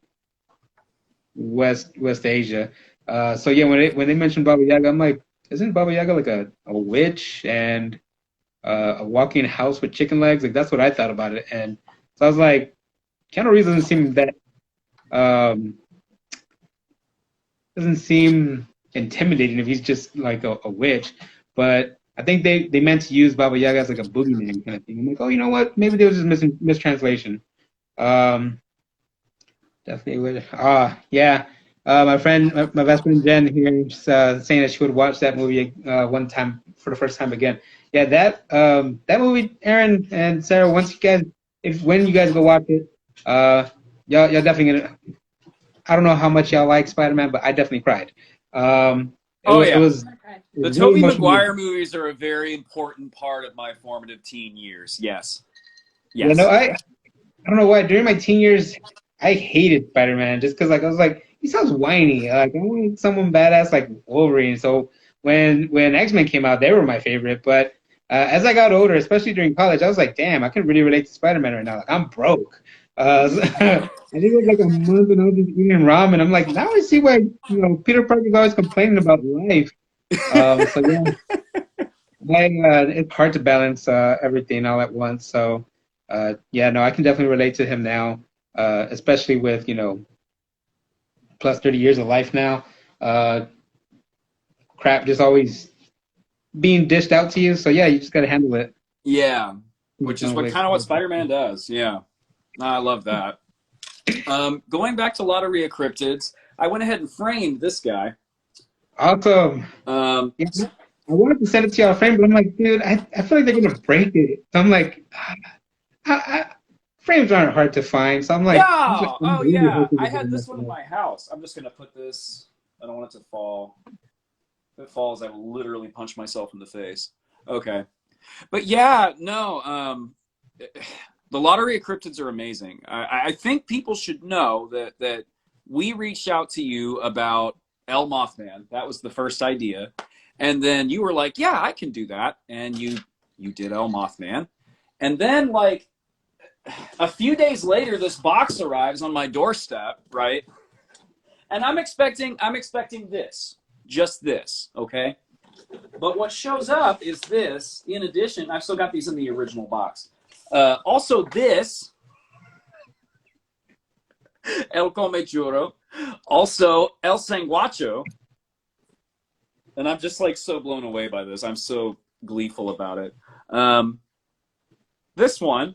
West Asia. So yeah, when they mentioned Baba Yaga, I'm like, isn't Baba Yaga like a witch and a walking house with chicken legs? Like that's what I thought about it, and so I was like, Keanu Reeves um, doesn't seem intimidating if he's just like a witch, but I think they meant to use Baba Yaga as like a boogeyman kind of thing. I'm like, oh, you know what? Maybe there was just mistranslation. Um, Definitely would. Yeah. My best friend Jen here, is saying that she would watch that movie one time for the first time again. Yeah, that movie, Aaron and Sarah. When you guys go watch it, y'all definitely gonna. I don't know how much y'all like Spider-Man, but I definitely cried. It Oh, was it yeah. was, Okay. it The was very Tobey emotional. Maguire movies are a very important part of my formative teen years. Yes. Yeah, no, Yes. I don't know why. During my teen years, I hated Spider-Man just because, like, I was like, he sounds whiny. Like, I want someone badass like Wolverine. So when X-Men came out, they were my favorite. But as I got older, especially during college, I was like, damn, I can really relate to Spider-Man right now. Like, I'm broke. I think it was like a month and I was just eating ramen. I'm like, now I see why Peter Parker's always complaining about life. So yeah, it's hard to balance everything all at once. So yeah, no, I can definitely relate to him now, especially with plus 30 years of life now. Uh, Crap just always being dished out to you. So yeah, you just got to handle it. Yeah. It Which is sounds what like kind of what Spider-Man does. Yeah. I love that. Going back to Lottery of Cryptids, I went ahead and framed this guy. awesome. Um, Yeah, I wanted to send it to y'all friend, but I'm like, dude, I feel like they're gonna break it. So I'm like, frames aren't hard to find. So I'm like, yeah. I'm Oh, really yeah. hoping I they're had gonna mess this one in it up. my house. I'm just going to put this. I don't want it to fall. If it falls, I will literally punch myself in the face. Okay. But yeah, no. The Lottery of Cryptids are amazing. I think people should know that we reached out to you about El Mothman. That was the first idea. And then you were like, yeah, I can do that. And you did El Mothman. And then like a few days later, this box arrives on my doorstep, right? And I'm expecting this, just this, okay? But what shows up is this. In addition, I've still got these in the original box. Also, this El Comechuro, also El Sanguacho, and I'm just like so blown away by this. I'm so gleeful about it. This one,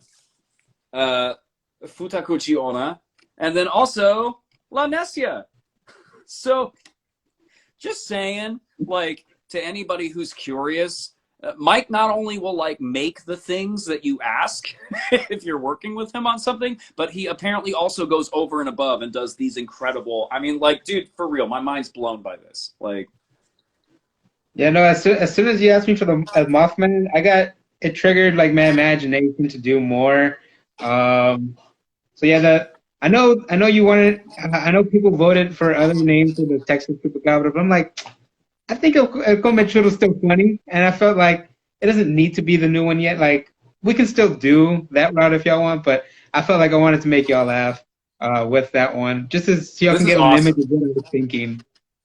Futakuchi Ona, and then also La Nesia. So, just saying, like, to anybody who's curious, Mike not only will like make the things that you ask if you're working with him on something, but he apparently also goes over and above and does these incredible. I mean, like, dude, for real, my mind's blown by this. Like, Yeah, no. As soon as you asked me for the Mothman, it triggered like my imagination to do more. So yeah, I know you wanted. I know people voted for other names for the Texas Chupacabra, but I'm like, I think El Comechuro is still funny, and I felt like it doesn't need to be the new one yet. Like we can still do that route if y'all want, but I felt like I wanted to make y'all laugh with that one, just so y'all this can is get an image awesome. of what I was thinking.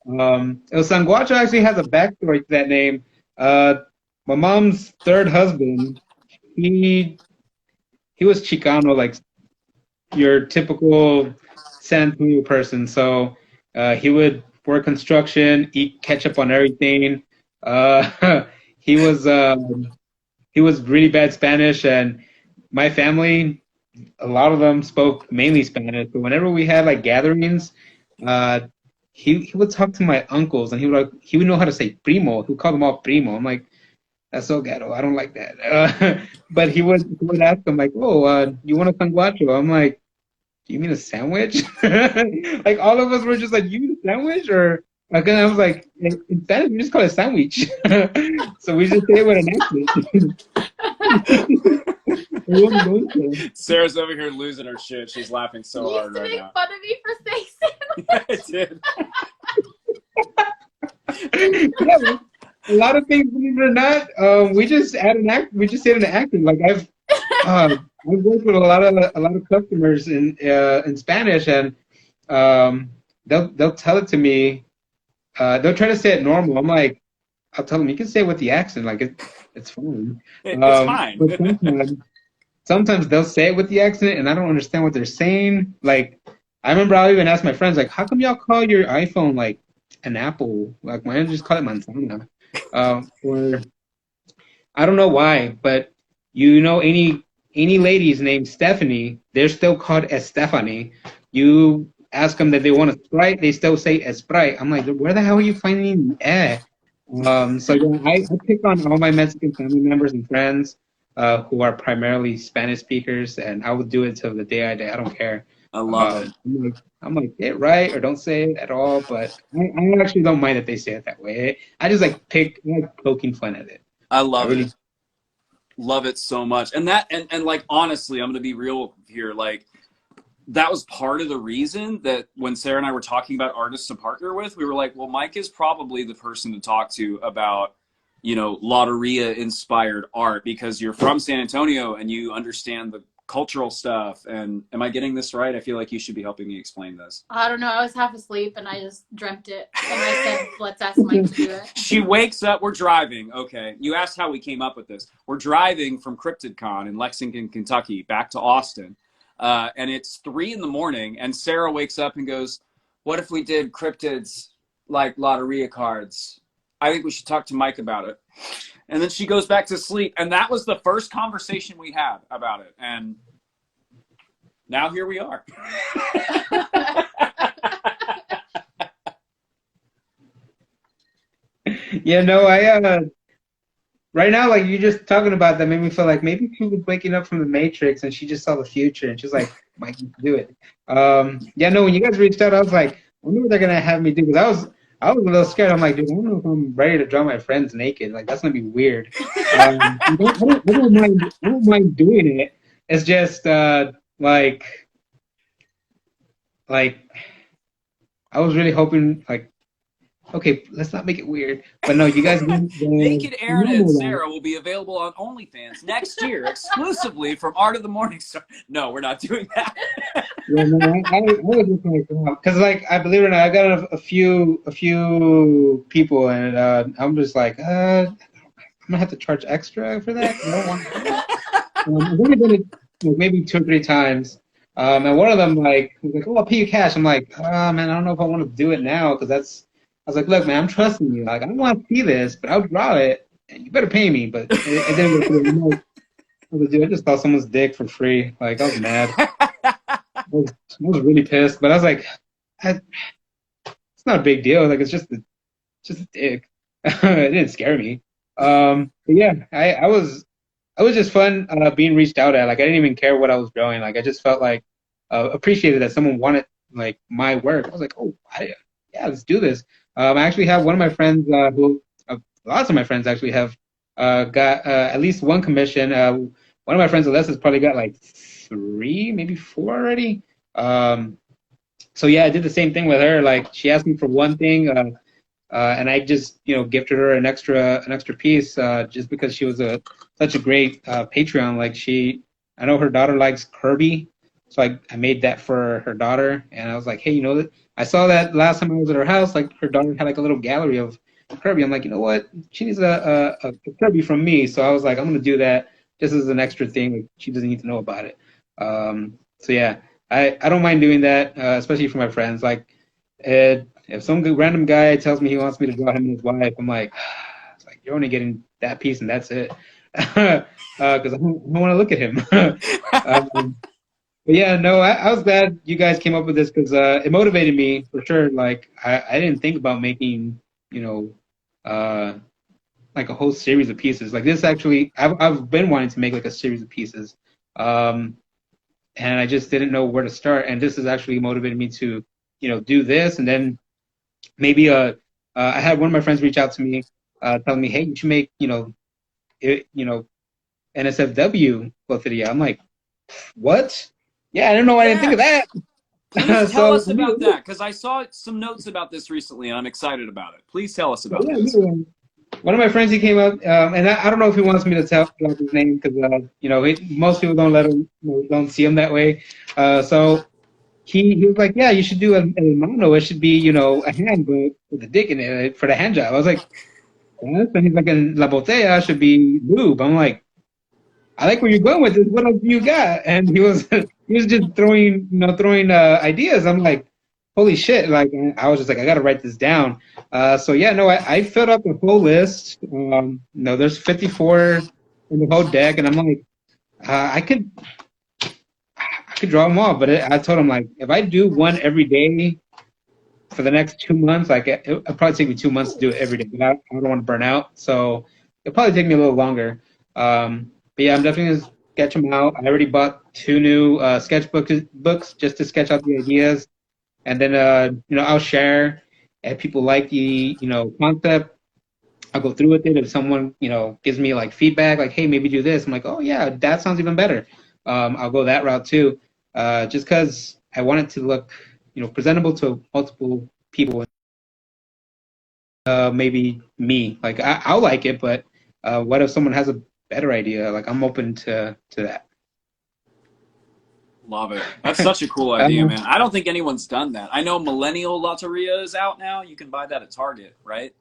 El Sanguacho actually has a backstory to that name. My mom's third husband, he he was Chicano, like your typical San Antonio person. So he would work construction, eat ketchup on everything. He was he was really bad Spanish, and my family, a lot of them spoke mainly Spanish. But whenever we had like gatherings, uh, he would talk to my uncles, and he would know how to say primo. He would call them all primo. I'm like, that's so ghetto. I don't like that. But he would ask them like, oh, you want a sanguacho? I'm like, do you mean a sandwich? Like all of us were just like, you mean a sandwich? Or again, I was like, in Spanish we just call it sandwich. So we just say it with an accent. We wouldn't go to. Sarah's over here losing her shit. She's laughing so You used hard to right make now. fun of me for saying I did. Yeah, a lot of things, believe it or not, we just add an act. We just say it in an accent. Like I've worked with a lot of customers in Spanish, and they'll tell it to me. They'll try to say it normal. I'm like, I'll tell them you can say it with the accent, like it's fine. It's fine. But sometimes they'll say it with the accent, and I don't understand what they're saying. Like I remember I'll even ask my friends, like, how come y'all call your iPhone like an apple? Like why don't you just call it manzana? Or I don't know why, but any ladies named Stephanie, they're still called Estefany. You ask them that they want a Sprite, they still say a Sprite. I'm like, where the hell are you finding the eh? So yeah, I pick on all my Mexican family members and friends who are primarily Spanish speakers, and I will do it till the day I die. I don't care. I love it. I'm like, get it right or don't say it at all. But I actually don't mind that they say it that way. I just I like poking fun at it. I I love it. really Love it so much. And like honestly, I'm gonna be real here. Like that was part of the reason that when Sarah and I were talking about artists to partner with, we were like, well, Mike is probably the person to talk to about, Lotteria inspired art because you're from San Antonio and you understand the cultural stuff. And am I getting this right? I feel like you should be helping me explain this. I don't know. I was half asleep and I just dreamt it. And I said, let's ask Mike to do it. She wakes up. We're driving. Okay. You asked how we came up with this. We're driving from CryptidCon in Lexington, Kentucky, back to Austin. And it's 3 a.m. and Sarah wakes up and goes, what if we did cryptids like Lotteria cards? I think we should talk to Mike about it. And then she goes back to sleep. And that was the first conversation we had about it. And now here we are. Yeah, no, right now, like you're just talking about that made me feel like maybe she was waking up from the Matrix and she just saw the future and she's like, Mike, you can do it. Yeah, no, when you guys reached out, I was like, I wonder what they're gonna have me do because I was a little scared. I'm like, dude, I don't know if I'm ready to draw my friends naked. Like that's gonna be weird. I don't mind doing it. It's just like I was really hoping like Okay, let's not make it weird. But no, you guys win the Naked Aaron and normal one. Sarah will be available on OnlyFans next year exclusively from Art of the Morning Star. No, we're not doing that. Yeah, no, I was just like, because like I believe it or not, I got a few people, and I'm just like, I'm gonna have to charge extra for that because I don't want to do that. I've only done it like, maybe 2 or 3 times, and one of them like was like, "Oh, I'll pay you cash." I'm like, man, I don't know if I want to do it now because that's. I was like, "Look, man, I'm trusting you. Like, I don't want to see this, but I'll draw it, and you better pay me." But it didn't go through. I was like, dude, I just saw someone's dick for free. Like, I was mad. I was really pissed, but I was like, I, it's not a big deal. Like, it's just a dick. It didn't scare me. But yeah, I was just fun being reached out at. Like I didn't even care what I was drawing. Like I just felt like appreciated that someone wanted like my work. I was like, oh, yeah, let's do this. I actually have one of my friends who lots of my friends actually have got at least one commission. One of my friends, Alessa's probably got like 3, maybe 4 already. Um, so yeah, I did the same thing with her. Like she asked me for one thing. And I just gifted her an extra piece just because she was such a great Patreon. Like I know her daughter likes Kirby, so I made that for her daughter, and I was like, hey, I saw that last time I was at her house. Like her daughter had like a little gallery of Kirby. I'm like, you know what? She needs a Kirby from me, so I was like, I'm gonna do that just as an extra thing. Like, she doesn't need to know about it. So yeah, I don't mind doing that, especially for my friends. Like. If some random guy tells me he wants me to draw him and his wife, I'm like, it's like you're only getting that piece and that's it, because I don't want to look at him. But yeah, no, I was glad you guys came up with this because it motivated me for sure. Like I didn't think about making, you know, uh, like a whole series of pieces. Like this actually, I've been wanting to make like a series of pieces, um, and I just didn't know where to start. And this has actually motivated me to, do this and then maybe I had one of my friends reach out to me, telling me, "Hey, you should make it, NSFW Loteria." I'm like, "What? Yeah, I don't know. I didn't think of Yes. Please that." tell So us about that because I saw some notes about this recently and I'm excited about it. Please tell us about yeah, this. yeah. One of my friends he came up, and I don't know if he wants me to tell drop his name because most people don't let him, don't see him that way. So he was like, "Yeah, you should do a mano. It should be a hand but with a dick in it for the hand job." I was like. Yes, and he's like, and La Botella should be lube. I'm like, I like where you're going with this. What else do you got? And he was he was just throwing ideas. I'm like, holy shit! Like I was just like, I gotta write this down. So yeah, no, I filled up the whole list. No, there's 54 in the whole deck, and I'm like, I could draw them all, but I told him like, if I do one every day for the next 2 months, like it'll probably take me 2 months to do it every day, but I don't want to burn out, so it'll probably take me a little longer. But yeah, I'm definitely gonna sketch them out. I already bought 2 new sketchbook books just to sketch out the ideas, and then I'll share. If people like the concept, I'll go through with it. If someone gives me like feedback, like hey, maybe do this, I'm like, oh yeah, that sounds even better. I'll go that route too, just because I want it to look presentable to multiple people. Maybe me, like I'll like it, but what if someone has a better idea? Like I'm open to that. Love it. That's such a cool idea, Um, man. I don't think anyone's done that. I know Millennial Lotteria is out now. You can buy that at Target, right?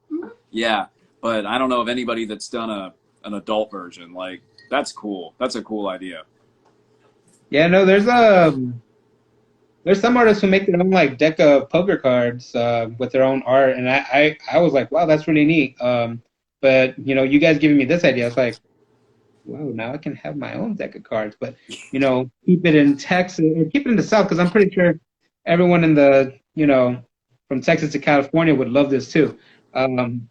Yeah, but I don't know of anybody that's done an adult version. Like that's cool. That's a cool idea. yeah, no, there's some artists who make their own like deck of poker cards with their own art, and I was like, wow, that's really neat. But you guys giving me this idea, I was like, wow, now I can have my own deck of cards, but keep it in Texas or keep it in the South because I'm pretty sure everyone in the from Texas to California would love this too. Um,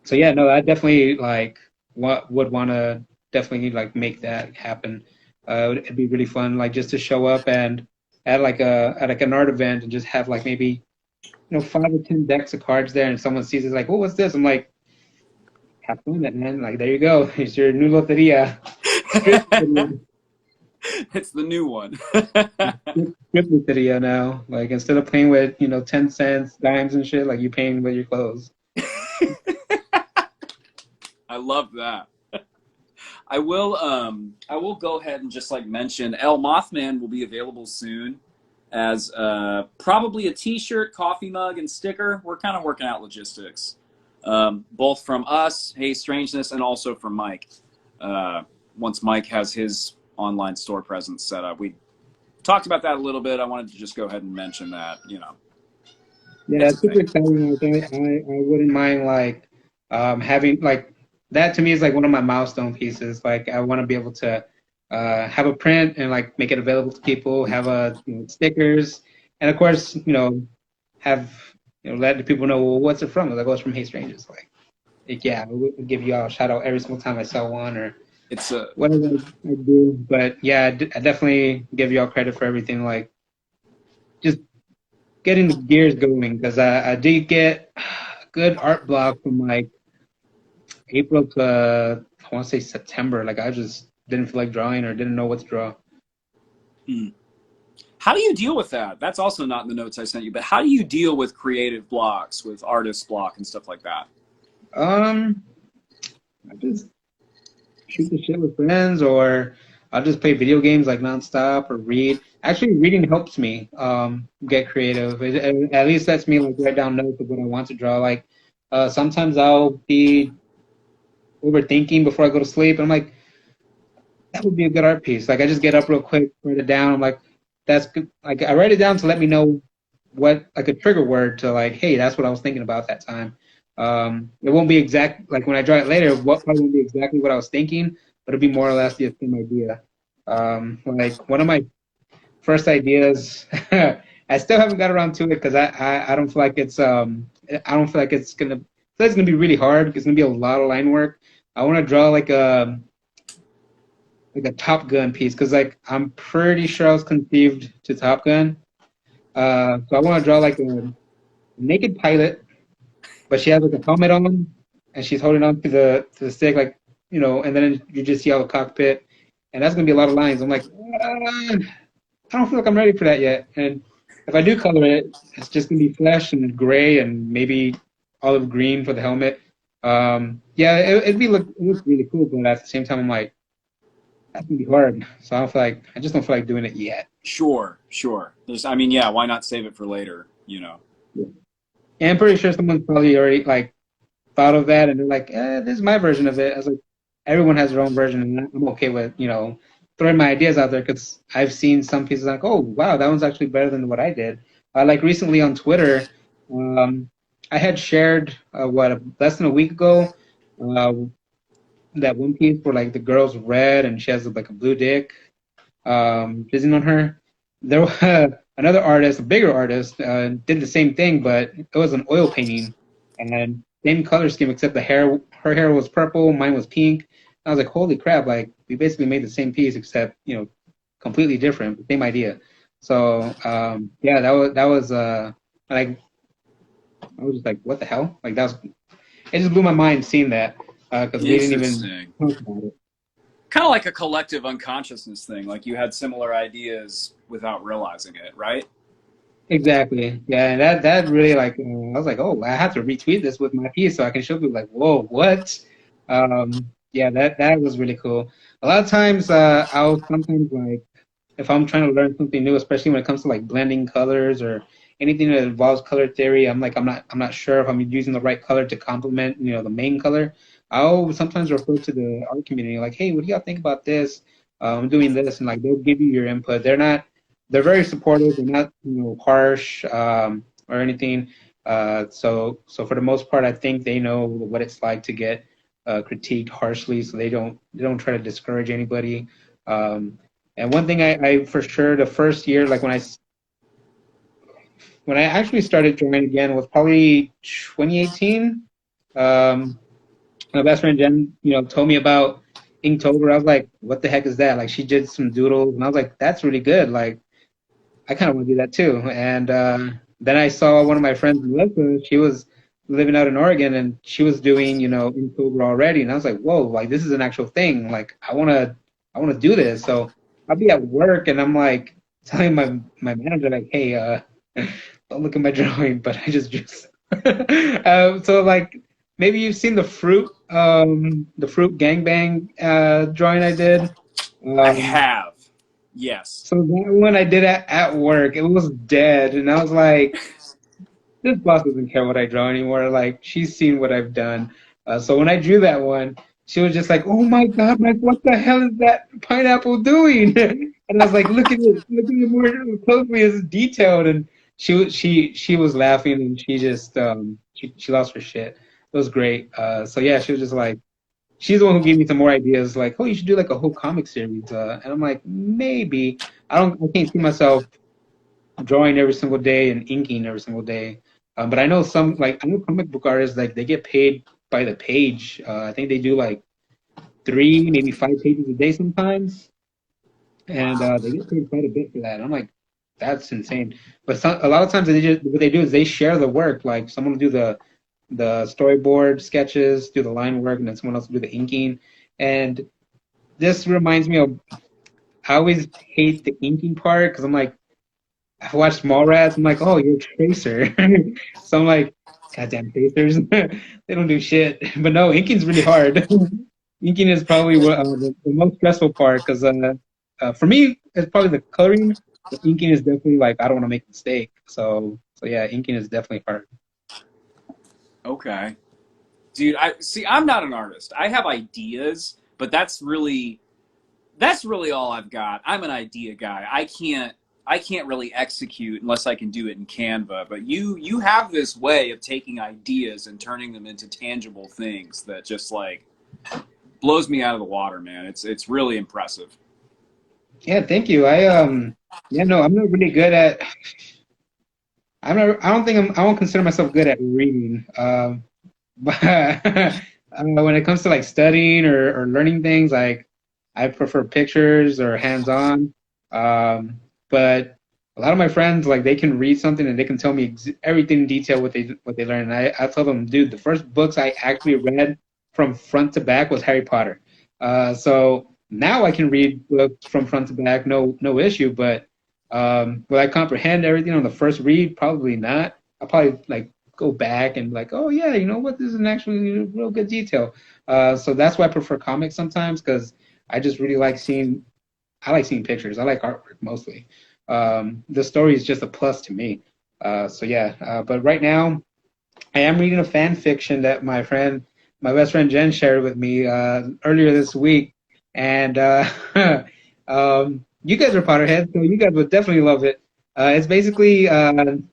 so yeah, no, I definitely like would want to definitely like make that happen. It'd be really fun, like just to show up and at like an art event and just have like maybe 5 or 10 decks of cards there, and someone sees it's like, oh, what's this? I'm like, have fun, man. Like there you go, it's your new loteria. It's the new one. Scripted video now. Like instead of paying with 10 cents, dimes and shit, like you paying with your clothes. I love that. I will go ahead and just like mention El Mothman will be available soon as probably a t-shirt, coffee mug, and sticker. We're kind of working out logistics. Both from us, Hey Strangeness, and also from Mike. Once Mike has his online store presence set up. We talked about that a little bit. I wanted to just go ahead and mention that, Yeah, it's a it's super thing. exciting. Like, I wouldn't mind like having like that to me is like one of my milestone pieces. Like I want to be able to have a print and like make it available to people, have stickers, and of course, have let the people know, well, what's it from? Like, oh, it's from Hey Strangers. Like yeah, we'll give you all a shout out every single time I sell one or It's a whatever I do. But yeah, I definitely give y'all credit for everything. Like just getting the gears going because I did get a good art block from like April to I want to say September. Like I just didn't feel like drawing or didn't know what to draw. How do you deal with that? That's also not in the notes I sent you, but how do you deal with creative blocks, with artist block and stuff like that? Um, I just shoot the shit with friends, or I'll just play video games like nonstop or read. Actually, reading helps me get creative. It at least lets me like write down notes of what I want to draw. Like sometimes I'll be overthinking before I go to sleep, and I'm like, that would be a good art piece. Like I just get up real quick, write it down. I'm like, that's good. Like I write it down to let me know what like a trigger word to like, hey, that's what I was thinking about that time. It won't be exact like when I draw it later. What probably won't be exactly what I was thinking, but it'll be more or less the same idea. Like one of my first ideas, I still haven't got around to it because I don't feel like I don't feel like it's gonna be really hard. It's gonna be a lot of line work. I want to draw like a Top Gun piece because like I'm pretty sure I was conceived to Top Gun. So I want to draw like a naked pilot, but she has like a helmet on and she's holding on to the stick like and then you just see all the cockpit, and that's gonna be a lot of lines. I'm like, I don't feel like I'm ready for that yet. And if I do color it, it's just gonna be flesh and gray and maybe olive green for the helmet. Yeah, it looks really cool, but at the same time, I'm like, that's gonna be hard. So I just don't feel like doing it yet. Sure, sure. I mean, yeah, why not save it for later? Yeah. And I'm pretty sure someone's probably already like thought of that, and they're like, this is my version of it. I was like, everyone has their own version, and I'm okay with throwing my ideas out there because I've seen some pieces like, oh wow, that one's actually better than what I did. Like recently on Twitter, I had shared less than a week ago uh, that one piece where like the girl's red and she has like a blue dick fizzing on her. There was another artist, a bigger artist, did the same thing, but it was an oil painting, and then same color scheme except her hair was purple, mine was pink. I was like, holy crap! Like we basically made the same piece except completely different, same idea. So yeah, that was like I was just like, what the hell? Like it just blew my mind seeing that because we didn't even Interesting. talk about it. Kind of like a collective unconsciousness thing. Like you had similar ideas without realizing it, right? Exactly. Yeah, and that really like I was like, oh, I have to retweet this with my piece so I can show people like, whoa, what? Yeah, that was really cool. A lot of times, I'll sometimes like if I'm trying to learn something new, especially when it comes to like blending colors or anything that involves color theory. I'm not sure if I'm using the right color to complement the main color. I'll sometimes refer to the art community like, hey, what do y'all think about this? I'm doing this, and like they'll give you your input. They're very supportive. They're not harsh or anything. So for the most part, I think they know what it's like to get critiqued harshly, so they don't try to discourage anybody. And one thing I for sure the first year, like when I actually started drawing again was probably 2018. Um, my best friend Jen, told me about Inktober. I was like, what the heck is that? Like she did some doodles, and I was like, that's really good. Like I kind of want to do that too. And then I saw one of my friends, Melissa. She was living out in Oregon, and she was doing, Inktober already. And I was like, whoa, like this is an actual thing. Like I want to do this. So I'll be at work and I'm like telling my manager like, hey, don't look at my drawing, but I just drew. So like maybe you've seen the fruit gangbang drawing I did. I Um, have. Yes. so that one I did at work. It was dead, and I was like, this boss doesn't care what I draw anymore. Like she's seen what I've done. So when I drew that one, she was just like, "Oh my God, Mike, what the hell is that pineapple doing?" And I was like, look at it more closely. It's detailed." And she was laughing, and she just she lost her shit. It was great. So yeah, she was just like, she's the one who gave me some more ideas. Like, oh, you should do like a whole comic series. And I'm like, maybe. I can't see myself drawing every single day and inking every single day. But I know I know comic book artists, like they get paid by the page. I think they do like 3, maybe 5 pages a day sometimes, and Wow. they get paid quite a bit for that. And I'm like, that's insane. But a lot of times what they do is they share the work. Like someone will do the storyboard sketches, do the line work, and then someone else will do the inking. And this reminds me of, I always hate the inking part because I'm like, I watched Mallrats. I'm like, oh, you're a tracer. So I'm like, goddamn tracers. They don't do shit. But no, inking's really hard. Inking is probably the most stressful part because for me, it's probably the coloring. But inking is definitely like, I don't want to make a mistake. So yeah, inking is definitely hard. Okay. Dude, I'm not an artist. I have ideas, but that's really all I've got. I'm an idea guy. I can't really execute unless I can do it in Canva. But you have this way of taking ideas and turning them into tangible things that just like blows me out of the water, man. It's really impressive. Yeah, thank you. Yeah, no, I'm not really good at. I don't think I won't consider myself good at reading. But when it comes to like studying or learning things, like I prefer pictures or hands-on. But a lot of my friends, like they can read something and they can tell me everything in detail what they learned. And I tell them, dude, the first books I actually read from front to back was Harry Potter. So now I can read books from front to back, no issue. But will I comprehend everything on the first read? Probably not. I'll probably like go back and be like, oh yeah, you know what? This is an actually real good detail. So that's why I prefer comics sometimes because I just really like seeing. I like seeing pictures. I like artwork mostly. The story is just a plus to me. So yeah. But right now, I am reading a fan fiction that my best friend Jen, shared with me earlier this week, and you guys are Potterheads, so you guys would definitely love it. It's basically no,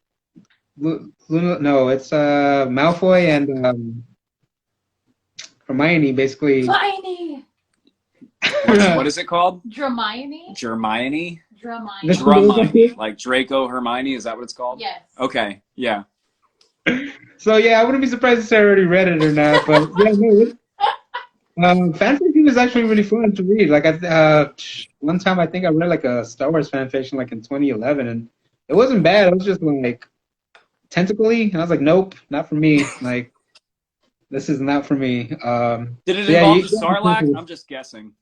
it's Malfoy and Hermione basically. Hermione. What is it called? Hermione. Hermione? Hermione. Hermione. Like Draco Hermione, is that what it's called? Yes. Okay, yeah. So yeah, I wouldn't be surprised if I already read it or not. But yeah, no, fan fiction is actually really fun to read. Like one time I think I read like a Star Wars fan fiction like in 2011, and it wasn't bad. It was just like tentacly, and I was like, nope, not for me. Like this is not for me. Did it So yeah, involve the Sarlacc? I'm just guessing.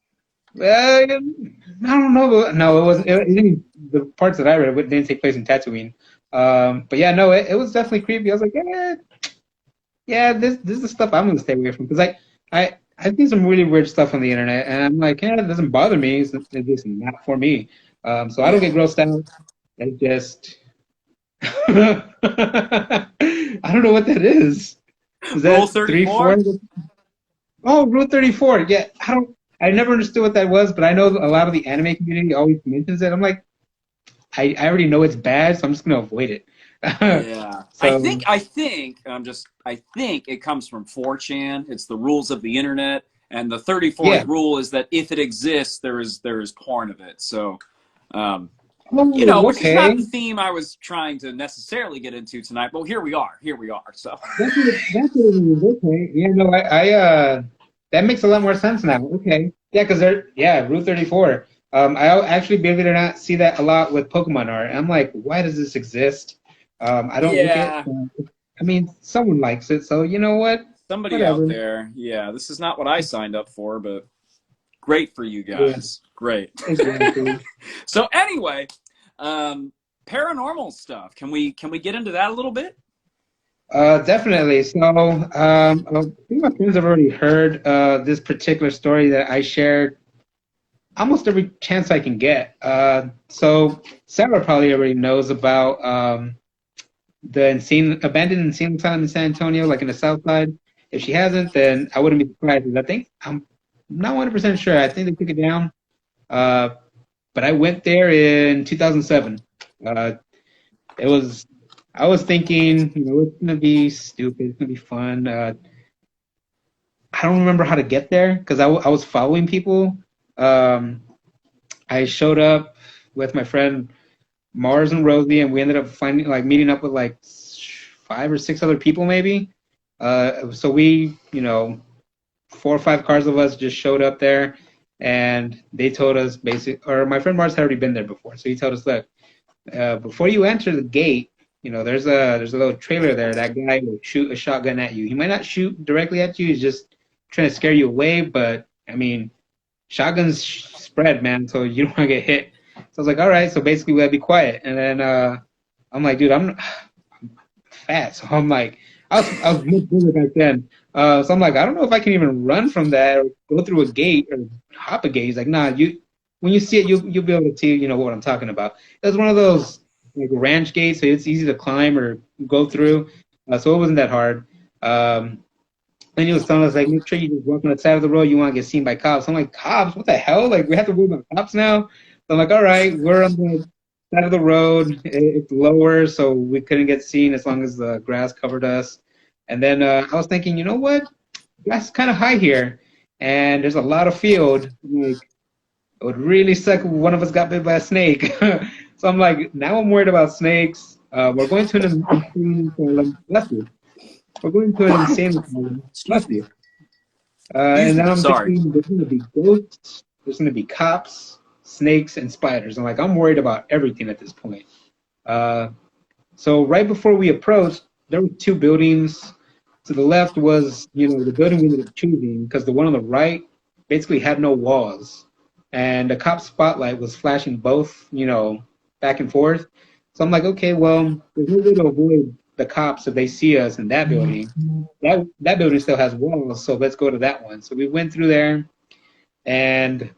I don't know. No, it wasn't. It didn't, the parts that I read it didn't take place in Tatooine. But yeah, no, it was definitely creepy. I was like, yeah, this is the stuff I'm gonna stay away from because I see some really weird stuff on the internet, and I'm like, yeah, it doesn't bother me. It's just not for me. So I don't get grossed out. It just I don't know what that is. Is that Rule 34? 3-4? Oh, Rule 34. Yeah, I never understood what that was, but I know a lot of the anime community always mentions it. I'm like, I already know it's bad, so I'm just gonna avoid it. Yeah. So I think it comes from 4chan. It's the rules of the internet. And the 34th yeah. rule is that if it exists, there is porn of it. So, Oh, which is not okay. the theme I was trying to necessarily get into tonight. But here we are. Here we are. So, That's what it is. Okay. Yeah, no, that makes a lot more sense now. Okay. Yeah, because Route 34. I actually, believe it or not, see that a lot with Pokemon art. I'm like, why does this exist? I don't like it. yeah. I mean, someone likes it, so you know what? Somebody out Whatever. there. Yeah. This is not what I signed up for, but Great for you Yeah, guys. Great. exactly. So anyway, paranormal stuff. Can we get into that a little bit? Definitely. So, I think my friends have already heard this particular story that I shared almost every chance I can get. So Sarah probably already knows about the abandoned insane asylum in San Antonio, like in the South Side. If she hasn't, then I wouldn't be surprised. 'Cause I think I'm not 100% sure. I think they took it down. Uh, but I went there in 2007. Uh, it was. I was thinking, it's gonna be stupid. It's gonna be fun. I don't remember how to get there because I was following people. Um, I showed up with my friend Mars and Rosie, and we ended up meeting up with like 5 or 6 other people, maybe. So we, 4 or 5 cars of us just showed up there, and they told us or my friend Mars had already been there before, so he told us, look, before you enter the gate, there's a little trailer there. That guy will shoot a shotgun at you. He might not shoot directly at you. He's just trying to scare you away. But I mean, shotguns spread, man. So you don't want to get hit. So I was like, all right. So basically, we gotta be quiet. And then I'm like, dude, I'm fat. So I'm like, I was much bigger back then. So I'm like, I don't know if I can even run from that or go through a gate or hop a gate. He's like, nah, when you see it, you'll be able to see, what I'm talking about. It was one of those like ranch gates, so it's easy to climb or go through. So it wasn't that hard. Then he was telling us, like, make sure you just walk on the side of the road. You want to get seen by cops. I'm like, cops? What the hell? Like, we have to worry about cops now? So I'm like, all right, we're on the side of the road. It's lower, so we couldn't get seen as long as the grass covered us. And then I was thinking, you know what? Grass is kind of high here, and there's a lot of field. Like, it would really suck if one of us got bit by a snake. So I'm like, now I'm worried about snakes. We're going to an insane asylum. Bless you. We're going to an insane asylum. Bless Excuse me. you. And then I'm Sorry. thinking there's going to be ghosts, there's going to be cops, snakes, and spiders. I'm like, I'm worried about everything at this point. So right before we approached, there were 2 buildings. To the left was, the building we ended up choosing because the one on the right basically had no walls. And the cop spotlight was flashing both, back and forth. So I'm like, okay, well, there's no way to avoid the cops if they see us in that building. That building still has walls, so let's go to that one. So we went through there, and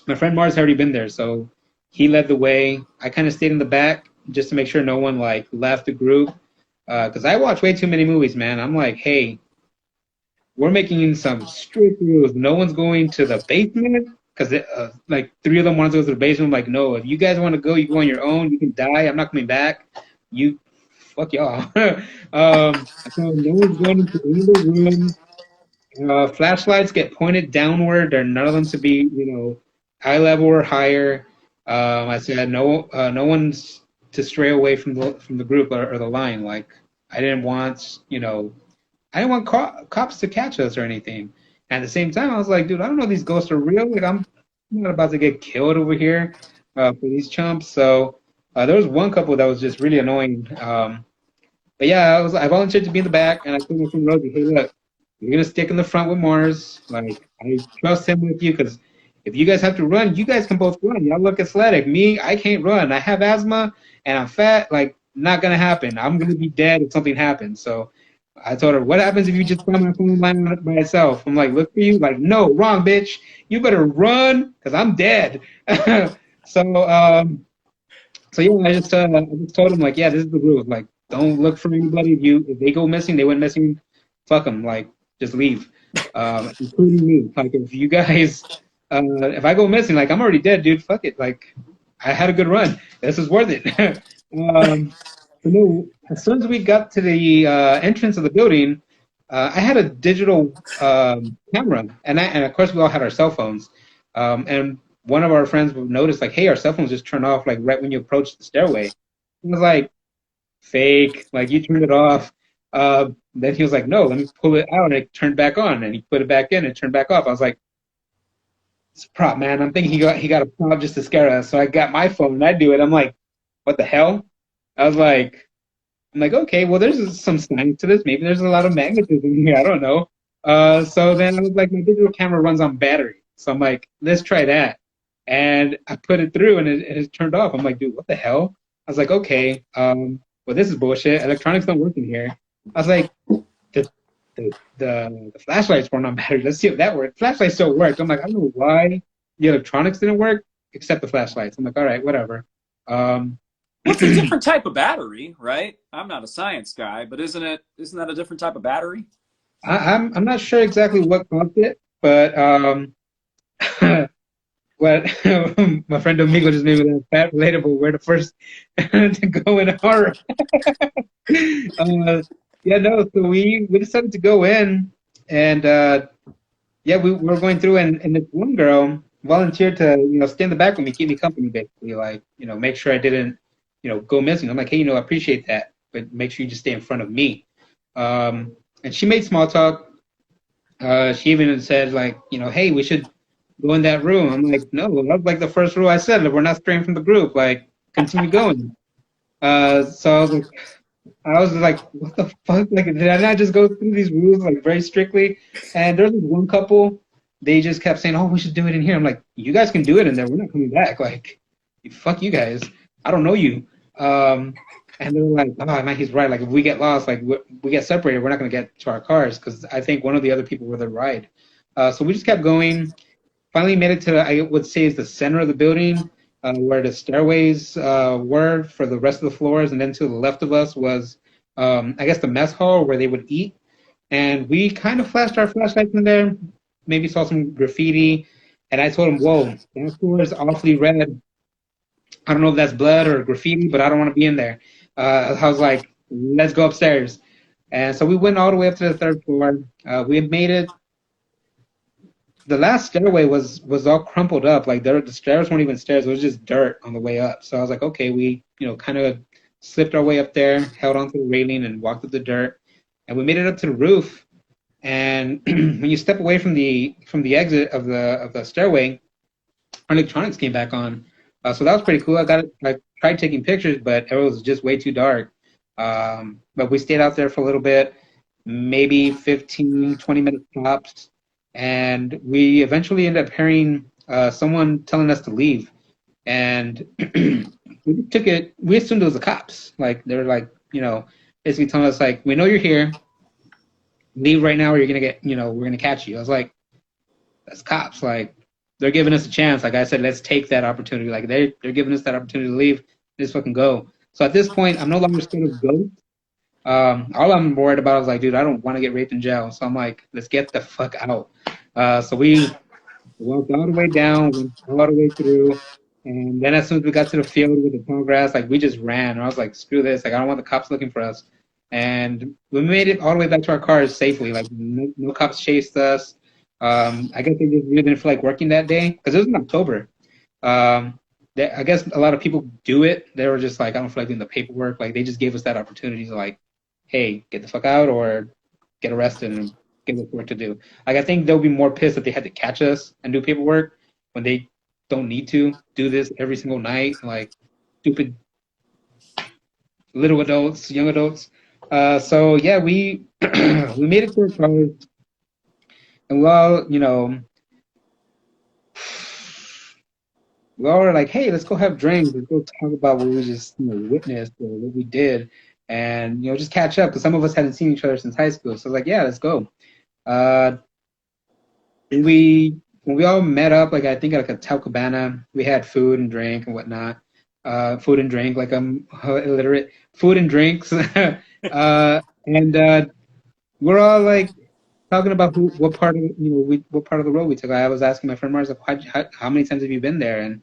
my friend Mars had already been there, so he led the way. I kind of stayed in the back just to make sure no one like left the group, because I watch way too many movies, man. I'm like, hey, we're making some strict rules. No one's going to the basement because like 3 of them wanted to go to the basement. I'm like, no, if you guys want to go, you go on your own. You can die. I'm not coming back. You fuck y'all. So no one's going into any of the rooms. Flashlights get pointed downward. They're none of them to be, eye level or higher. I said no one's to stray away from the group or the line. Like I didn't want, I didn't want cops to catch us or anything. And at the same time, I was like, dude, I don't know if these ghosts are real. Like I'm not about to get killed over here for these chumps. So there was one couple that was just really annoying. But yeah, I volunteered to be in the back, and I told my friend Rosie, hey, look, you're gonna stick in the front with Mars. Like I trust him with you because if you guys have to run, you guys can both run. Y'all look athletic. Me, I can't run. I have asthma and I'm fat. Like not gonna happen. I'm gonna be dead if something happens. So I told her, what happens if you just find my phone line by itself? I'm like, look for you. Like, no, wrong, bitch. You better run because I'm dead. So yeah, I just told him like, yeah, this is the rule. Like, don't look for anybody. If they go missing, they went missing. Fuck them. Like, just leave, including me. Like, if you guys, if I go missing, like, I'm already dead, dude. Fuck it. Like, I had a good run. This is worth it. So no, as soon as we got to the entrance of the building, I had a digital camera, and of course we all had our cell phones. And one of our friends noticed, like, hey, our cell phones just turned off, like, right when you approach the stairway. He was like, fake, like, you turned it off. Then he was like, no, let me pull it out, and it turned back on, and he put it back in, and it turned back off. I was like, it's a prop, man. I'm thinking he got a prop just to scare us. So I got my phone, and I do it. I'm like, what the hell? I'm like, okay, well, there's some science to this. Maybe there's a lot of magnetism here. I don't know. So then I was like, my digital camera runs on battery. So I'm like, let's try that. And I put it through and it turned off. I'm like, dude, what the hell? I was like, okay, well, this is bullshit. Electronics don't work in here. I was like, the the flashlights weren't on battery. Let's see if that worked. Flashlight still worked. I'm like, I don't know why the electronics didn't work except the flashlights. I'm like, all right, whatever. Um, Well, it's a different type of battery, right? I'm not a science guy, but isn't that a different type of battery? I'm not sure exactly what caused it, but what my friend Domingo just made me that fat relatable. We're the first to go in horror. Yeah, no. So we decided to go in, and yeah, we were going through, and this one girl volunteered to stay in the back with me, keep me company, basically, like make sure I didn't go missing. I'm like, hey, I appreciate that, but make sure you just stay in front of me. And she made small talk. She even said like, hey, we should go in that room. I'm like, no, that's like the first rule I said, that we're not straying from the group. Like, continue going. So I was like, what the fuck? Like, did I not just go through these rules like very strictly? And there's this one couple, they just kept saying, oh, we should do it in here. I'm like, you guys can do it in there. We're not coming back. Like, fuck you guys. I don't know you. And they were like, oh, man, he's right. Like, if we get lost, like, we get separated, we're not going to get to our cars, because I think one of the other people were the ride. So we just kept going. Finally made it to, I would say, is the center of the building, where the stairways were for the rest of the floors. And then to the left of us was, I guess, the mess hall where they would eat. And we kind of flashed our flashlights in there, maybe saw some graffiti. And I told him, whoa, that floor is awfully red. I don't know if that's blood or graffiti, but I don't want to be in there. I was like, let's go upstairs. And so we went all the way up to the third floor. We had made it. The last stairway was all crumpled up. Like the stairs weren't even stairs. It was just dirt on the way up. So I was like, okay, we kind of slipped our way up there, held onto the railing, and walked up the dirt. And we made it up to the roof. And when you step away from the exit of the stairway, our electronics came back on. So that was pretty cool. I tried taking pictures, but it was just way too dark. But we stayed out there for a little bit, maybe 15, 20 minutes tops. And we eventually ended up hearing someone telling us to leave. And we took it, we assumed it was the cops. Like, they were like, basically telling us, like, we know you're here. Leave right now or you're going to get, we're going to catch you. I was like, that's cops. Like, they're giving us a chance. Like I said, let's take that opportunity. Like, they're giving us that opportunity to leave. Let's fucking go. So at this point, I'm no longer scared of ghosts. All I'm worried about is like, dude, I don't want to get raped in jail. So I'm like, let's get the fuck out. So we walked all the way down, went all the way through. And then as soon as we got to the field with the tall grass, like, we just ran. And I was like, screw this. Like, I don't want the cops looking for us. And we made it all the way back to our cars safely. Like, no cops chased us. I guess they just really didn't feel like working that day because it was in October. I guess a lot of people do it. They were just like, I don't feel like doing the paperwork. Like, they just gave us that opportunity to like, hey, get the fuck out or get arrested and give us work to do. Like, I think they'll be more pissed if they had to catch us and do paperwork when they don't need to do this every single night. Like, stupid little adults, young adults. So yeah, we we made it to our cars. And well, we all were like, hey, let's go have drinks. Let's go talk about what we just witnessed or what we did. And, just catch up because some of us hadn't seen each other since high school. So I was like, yeah, let's go. When we all met up, like, I think at like a Tal Cabana, we had food and drink and whatnot. Food and drink, like I'm illiterate. Food and drinks. And we're all like, talking about what part of what part of the road we took. I was asking my friend Mars, like, how many times have you been there? And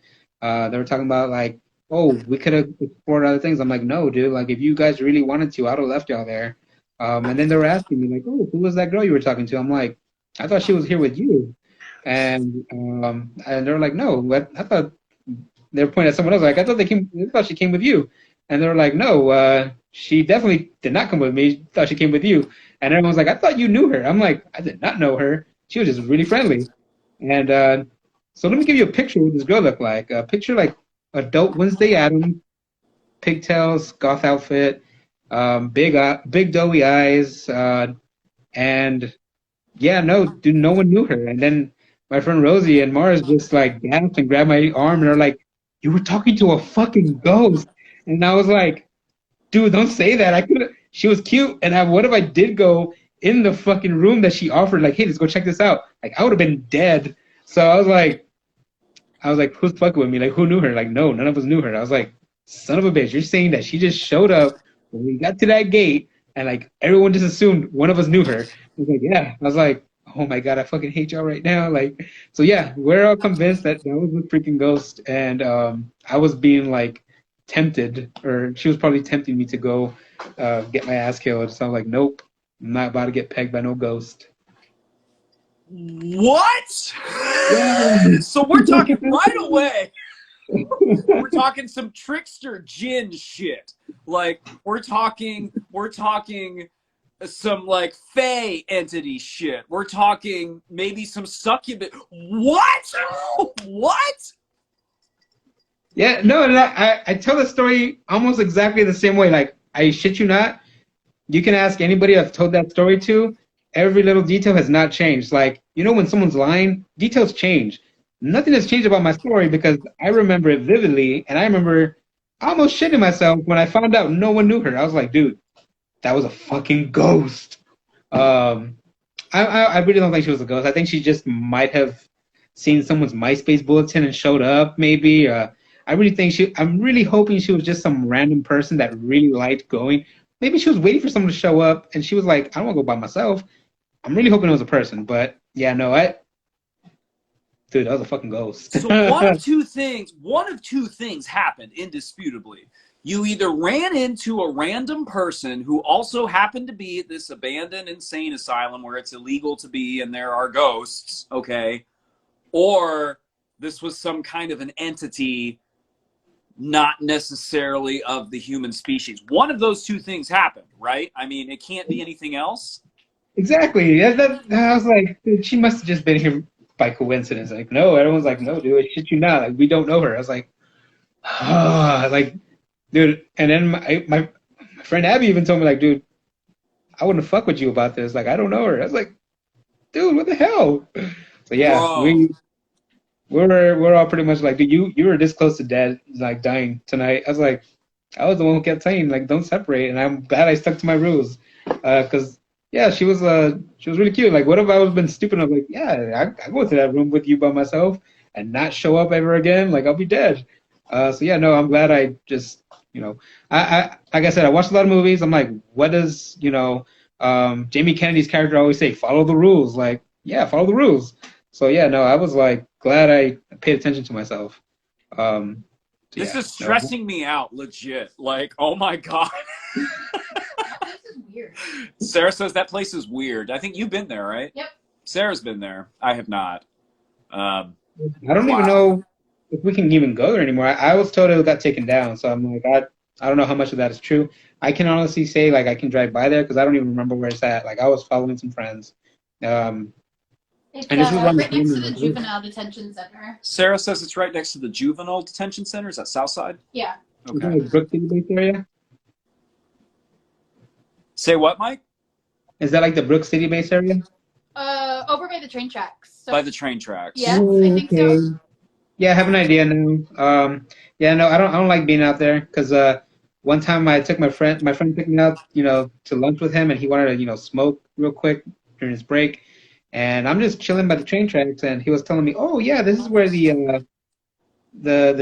they were talking about like, oh, we could have explored other things. I'm like, no, dude. Like, if you guys really wanted to, I'd have left y'all there. And then they were asking me like, oh, who was that girl you were talking to? I'm like, I thought she was here with you. And they were like, no, but I thought they were pointing at someone else. Like, I thought she came with you. And they were like, no, she definitely did not come with me. Thought she came with you. And everyone's like, I thought you knew her. I'm like, I did not know her. She was just really friendly. And so let me give you a picture of what this girl looked like. A picture like adult Wednesday Addams, pigtails, goth outfit, big doughy eyes. And yeah, no, dude, no one knew her. And then my friend Rosie and Mars just like gasped and grabbed my arm and are like, "You were talking to a fucking ghost," and I was like, "Dude, don't say that." I could. She was cute, and what if I did go in the fucking room that she offered? Like, hey, let's go check this out. Like, I would have been dead. So I was like, who's fucking with me? Like, who knew her? Like, no, none of us knew her. I was like, son of a bitch, you're saying that she just showed up when we got to that gate and like everyone just assumed one of us knew her. I was like, yeah. I was like, oh my God, I fucking hate y'all right now. Like, so yeah, we're all convinced that that was a freaking ghost. And I was being like tempted, or she was probably tempting me to go get my ass killed. So I was like, nope, I'm not about to get pegged by no ghost. What? Yeah. So we're talking right away. We're talking some trickster djinn shit. Like we're talking some like fae entity shit. We're talking maybe some succubus. What? What? Yeah, no, and I tell the story almost exactly the same way. Like, I shit you not, you can ask anybody I've told that story to. Every little detail has not changed. Like, you know, when someone's lying, details change. Nothing has changed about my story because I remember it vividly, and I remember almost shitting myself when I found out no one knew her. I was like, dude, that was a fucking ghost. Um, I really don't think she was a ghost. I think she just might have seen someone's MySpace bulletin and showed up, maybe. I really think I'm really hoping she was just some random person that really liked going. Maybe she was waiting for someone to show up and she was like, I don't want to go by myself. I'm really hoping it was a person. But yeah, no, dude, that was a fucking ghost. So one of two things happened indisputably. You either ran into a random person who also happened to be at this abandoned insane asylum where it's illegal to be and there are ghosts, okay? Or this was some kind of an entity not necessarily of the human species. One of those two things happened, right? I mean, it can't be anything else. Exactly. I was like, dude, she must have just been here by coincidence. Like, no, everyone's like, no, dude, I shit you not. Like, we don't know her. I was like, ah, like, dude. And then my friend Abby even told me, like, dude, I wouldn't fuck with you about this. Like, I don't know her. I was like, dude, what the hell? So yeah, Bro. we're all pretty much like, dude, you were this close to dead, like dying tonight. I was like, I was the one who kept saying like, don't separate, and I'm glad I stuck to my rules, because yeah, she was really cute. Like, what if I was been stupid? I'm like, yeah, I go to that room with you by myself and not show up ever again. Like, I'll be dead. So yeah, no, I'm glad I just, I like I said, I watched a lot of movies. I'm like, what does Jamie Kennedy's character always say? Follow the rules. Like, yeah, follow the rules. So yeah, no, I was like glad I paid attention to myself. This yeah, is stressing me out, legit. Like, oh my God. That place is weird. Sarah says that place is weird. I think you've been there, right? Yep. Sarah's been there. I have not. I don't even Wow. know if we can even go there anymore. I was told it got taken down, so I'm like, I don't know how much of that is true. I can honestly say like I can drive by there because I don't even remember where it's at. Like, I was following some friends. It's And this is around the right next to corner. the juvenile detention center. Sarah says it's right next to the juvenile detention center. Is that Southside? Yeah. Is that Okay. like Brook City based area? Say what, Mike? Is that like the Brook City based area? Over by the train tracks. So, By the train tracks. yes, Oh, I think okay. so. Yeah, I have an idea now. Yeah, no, I don't like being out there because one time I took my friend took me out, to lunch with him, and he wanted to, smoke real quick during his break, and I'm just chilling by the train tracks, and he was telling me, oh yeah, this is where the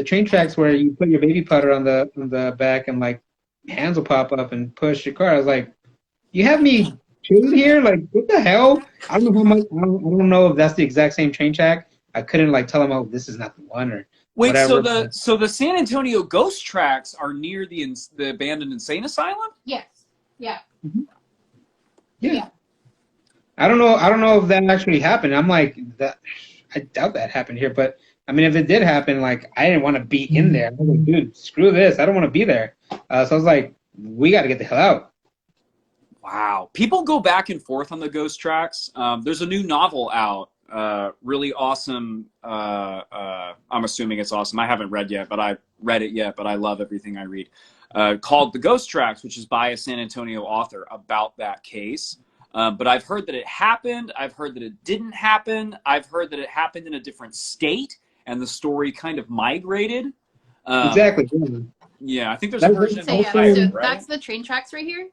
train tracks where you put your baby powder on the back, and like hands will pop up and push your car. I was like, you have me chilling here? Like, what the hell? I don't know how much. I don't know if that's the exact same train track. I couldn't like tell him, oh, this is not the one or Wait, whatever. so the San Antonio ghost tracks are near the abandoned insane asylum? Yes. Yeah. Yeah. I don't know if that actually happened. I'm like that. I doubt that happened here, but I mean, if it did happen, like I didn't want to be in there. I was like, dude, screw this. I don't want to be there. So I was like, we got to get the hell out. Wow. People go back and forth on the ghost tracks. There's a new novel out. Really awesome. I'm assuming it's awesome. I haven't read it yet, but I love everything I read. Called The Ghost Tracks, which is by a San Antonio author about that case. But I've heard that it happened. I've heard that it didn't happen. I've heard that it happened in a different state, and the story kind of migrated. Exactly. Yeah. Yeah, I think there's a That's version So in yeah, Ohio, so right? that's the train tracks right here.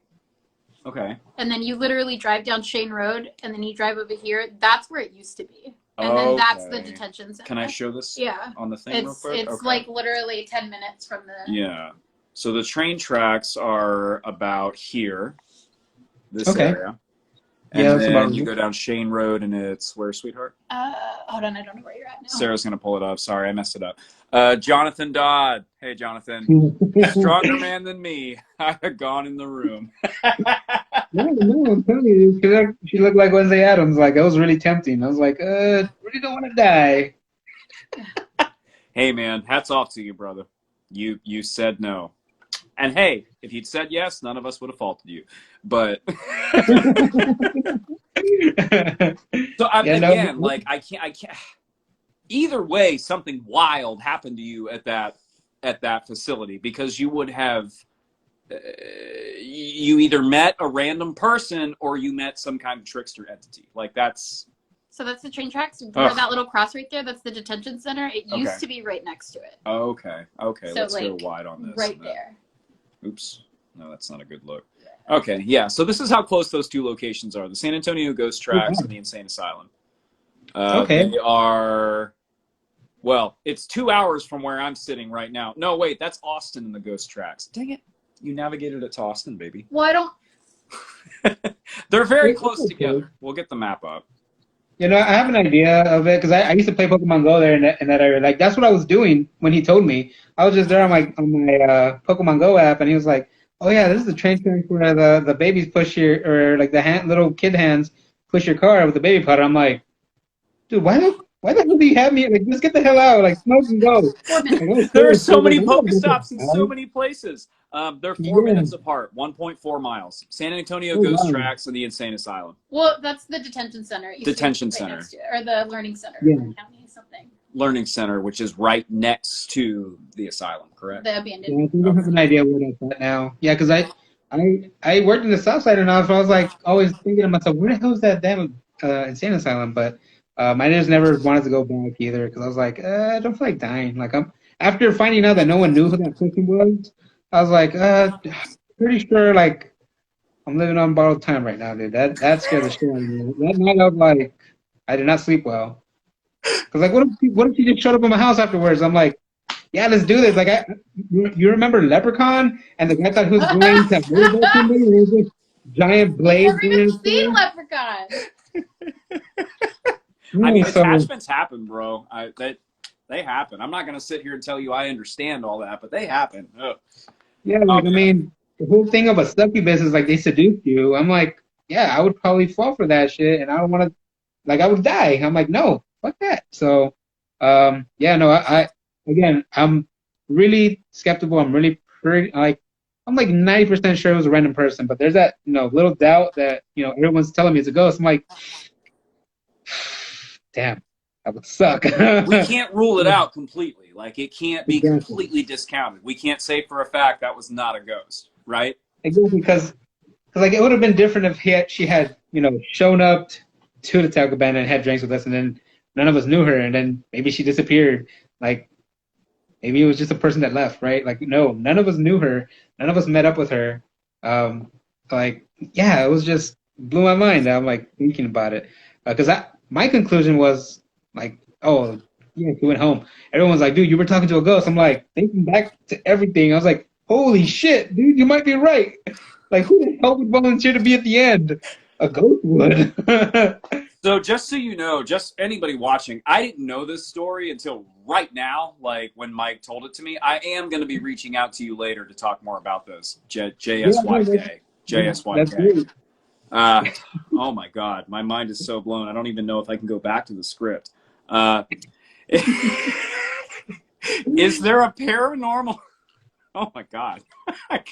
Okay. And then you literally drive down Shane Road, and then you drive over here. That's where it used to be. And then that's the Okay. detention center. Can I show this Yeah. on the thing real It's quick? it's Okay. like literally 10 minutes from the. Yeah. So the train tracks are about here, this Okay. area. And Yeah, that's then about you right. go down Shane Road, and it's where, sweetheart? Hold on, I don't know where you're at now. Sarah's going to pull it up. Sorry, I messed it up. Jonathan Dodd. Hey, Jonathan. Stronger man than me. I had gone in the room. No, I'm telling you, she looked like Wednesday Addams. Like, it was really tempting. I was like, really don't want to die. Hey, man, hats off to you, brother. You said no. And hey, if you'd said yes, none of us would have faulted you. But so again, like I can't. Either way, something wild happened to you at that facility, because you would have you either met a random person or you met some kind of trickster entity. Like that's. So that's the train tracks. Where that little cross right there, that's the detention center. It used to be right next to it. Okay. So let's like, go wide on this. Right there. Oops. No, that's not a good look. Okay, yeah. So this is how close those two locations are: the San Antonio Ghost Tracks and the Insane Asylum. Okay. They are. Well, it's 2 hours from where I'm sitting right now. No, wait, that's Austin in the Ghost Tracks. Dang it! You navigated it to Austin, baby. Well, I don't. They're very close together. We'll get the map up. You know, I have an idea of it because I used to play Pokemon Go there in that area. Like, that's what I was doing when he told me. I was just there on my Pokemon Go app, and he was like, "Oh yeah, this is the train track where the babies push your, or like the little kid hands push your car with the baby powder." I'm like, dude, why the hell do you have me? Like, just get the hell out. Like, smoke and go. Like, there are so many Pokestops in so many places. They're 4 minutes apart, 1.4 miles. San Antonio Ghost Tracks and the Insane Asylum. Well, that's the detention center. Detention center. Next to it, or the learning center. Yeah. County, something. Learning center, which is right next to the asylum, correct? The abandoned. Yeah, I think I have an idea where that's at now. Yeah, because I worked in the South Side enough, so I was like always thinking to myself, where the hell is that damn insane asylum? But I just never wanted to go back either because I was like, I don't feel like dying. Like after finding out that no one knew who that person was, I was like, pretty sure like I'm living on borrowed time right now, dude. That scared the shit out of me. That night I was like, I did not sleep well. Cause like, what if she just showed up at my house afterwards? I'm like, yeah, let's do this. Like, you remember Leprechaun and the guy thought he was going to murder somebody and it was this giant blade. I've never even seen Leprechaun. I mean, attachments happen, bro. They happen. I'm not gonna sit here and tell you I understand all that, but they happen. Ugh. Yeah, like I mean, the whole thing of a succubus is like they seduce you. I'm like, yeah, I would probably fall for that shit, and I don't want to. Like, I would die. I'm like, no, fuck that. So, yeah, no, again, I'm really skeptical. I'm really I'm like 90% sure it was a random person, but there's that, little doubt that, everyone's telling me it's a ghost. I'm like, damn, that would suck. We can't rule it out completely. Like, it can't be completely discounted. We can't say for a fact that was not a ghost, right? Exactly, because like, it would have been different if she had, shown up to the Taco Band and had drinks with us, and then none of us knew her, and then maybe she disappeared. Like, maybe it was just a person that left, right? Like, no, none of us knew her. None of us met up with her. Like, yeah, it was just blew my mind. I'm like thinking about it because my conclusion was like, oh, yeah, she went home. Everyone's like, dude, you were talking to a ghost. I'm like thinking back to everything. I was like, holy shit, dude, you might be right. Like, who the hell would volunteer to be at the end? A ghost would. So just so you know, just anybody watching, I didn't know this story until right now, like when Mike told it to me. I am going to be reaching out to you later to talk more about this. JSYK. JSYK. Oh my God, my mind is so blown. I don't even know if I can go back to the script. Is there a paranormal... Oh my God.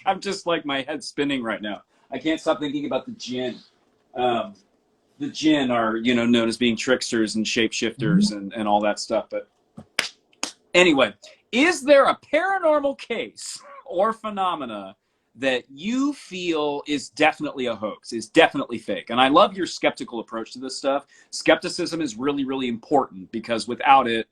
I'm just like, my head's spinning right now. I can't stop thinking about the jinn. The jinn are, known as being tricksters and shapeshifters and all that stuff. But anyway, is there a paranormal case or phenomena that you feel is definitely a hoax, is definitely fake. And I love your skeptical approach to this stuff. Skepticism is really, really important because without it,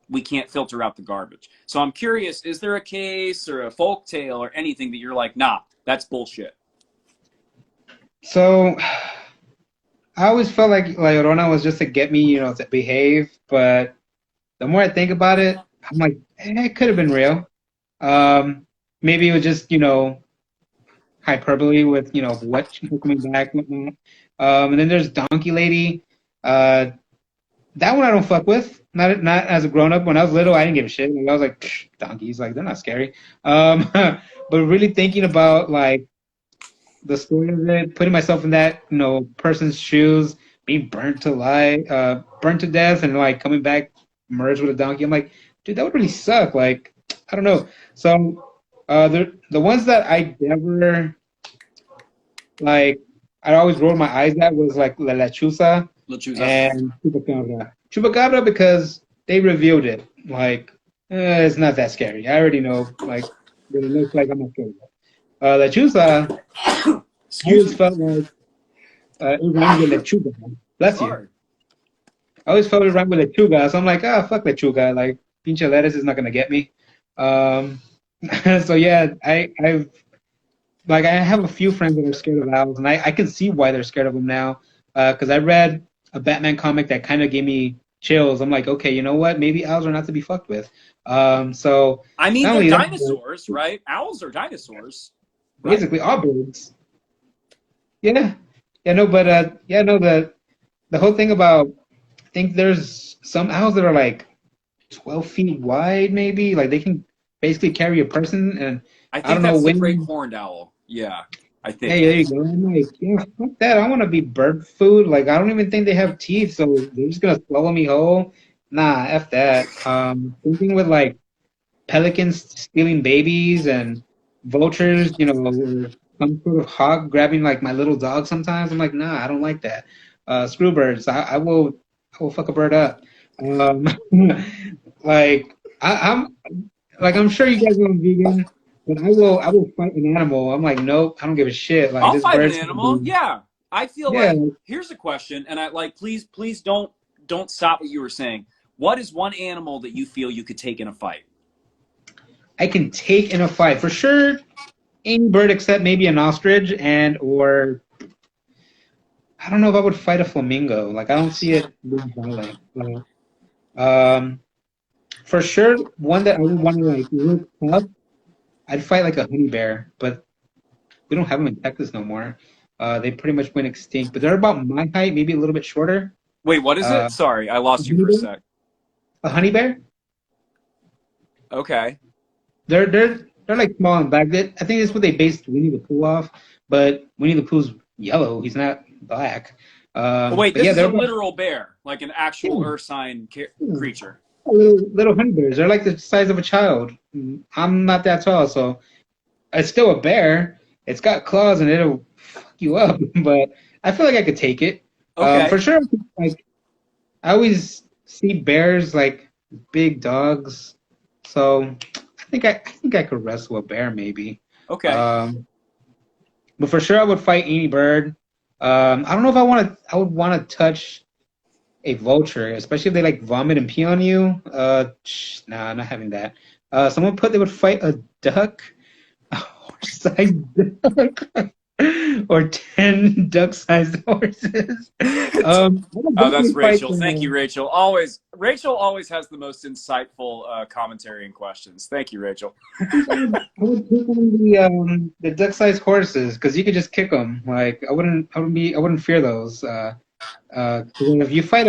we can't filter out the garbage. So I'm curious, is there a case or a folk tale or anything that you're like, nah, that's bullshit? So I always felt like La Llorona was just to get me, to behave. But the more I think about it, I'm like, it could have been real. Maybe it was just, hyperbole with, what coming back, whatnot. And then there's Donkey Lady. That one I don't fuck with. Not as a grown up. When I was little, I didn't give a shit. Like, I was like, psh, donkeys, like they're not scary. But really thinking about like the story of it, putting myself in that person's shoes, being burnt to death, and like coming back merged with a donkey. I'm like, dude, that would really suck. Like, I don't know. So the ones that I never like, I always rolled my eyes at was like La Lechuza and Chupacabra. Chupacabra because they revealed it. Like, it's not that scary. I already know. Like, what it looks like. I'm not scared of it. Lechuza, I always felt like it rhymed with lechuga. Bless you. I always felt it rhymed with lechuga, so I'm like, fuck lechuga. Like, pinche lettuce is not gonna get me. So yeah, I have a few friends that are scared of owls, and I can see why they're scared of them now. Because I read a Batman comic that kind of gave me chills. I'm like, okay, you know what? Maybe owls are not to be fucked with. So I mean, they're dinosaurs, right? Owls are dinosaurs. Basically, all birds. Yeah, yeah, no, but yeah, no, the whole thing about I think there's some owls that are like 12 feet wide, maybe. Like they can basically carry a person, and I think I don't know that's the when. great horned owl. Yeah, I think. Hey, there you go. I'm like, yeah, fuck that. I want to be bird food. Like, I don't even think they have teeth, so they're just gonna swallow me whole. Nah, f that. Thinking with like pelicans stealing babies and vultures, or some sort of hawk grabbing like my little dog sometimes. I'm like, nah, I don't like that. Screw birds. I will fuck a bird up. Um, like I'm like I'm sure you guys know I'm vegan, but I will fight an animal. I'm like, nope, I don't give a shit. Like I'll this fight an bird's animal. Yeah, I feel yeah. like here's a question, and I like please don't stop what you were saying. What is one animal that you feel you could take in a fight? I can take in a fight for sure. Any bird except maybe an ostrich or I don't know if I would fight a flamingo. Like I don't see it being violent. Um, for sure, one that I would want to like look up, I'd fight like a honey bear, but we don't have them in Texas no more. They pretty much went extinct, but they're about my height, maybe a little bit shorter. Wait, what is Uh, it? Sorry, I a lost you honey for a bear? sec. A honey bear? Okay. They're like small and black. I think that's what they based Winnie the Pooh off. But Winnie the Pooh's yellow. He's not black. Oh, wait, But this yeah, is they're a about literal bear, like an actual yeah, earth sign yeah. creature. Little honey bears. They're like the size of a child. I'm not that tall, so it's still a bear. It's got claws and it'll fuck you up. But I feel like I could take it. Okay. For sure. Like I always see bears like big dogs, so I think I could wrestle a bear maybe. Okay. Um, but for sure I would fight any bird. I don't know if I would want to touch a vulture, especially if they like vomit and pee on you. Nah, I'm not having that. Someone put they would fight a duck, a horse-sized duck, or 10 duck-sized horses. I would Oh, that's definitely fight Rachel. Thank you, Rachel. Rachel always has the most insightful commentary and questions. Thank you, Rachel. I would pick on the duck-sized horses because you could just kick them. Like I wouldn't fear those. If you fight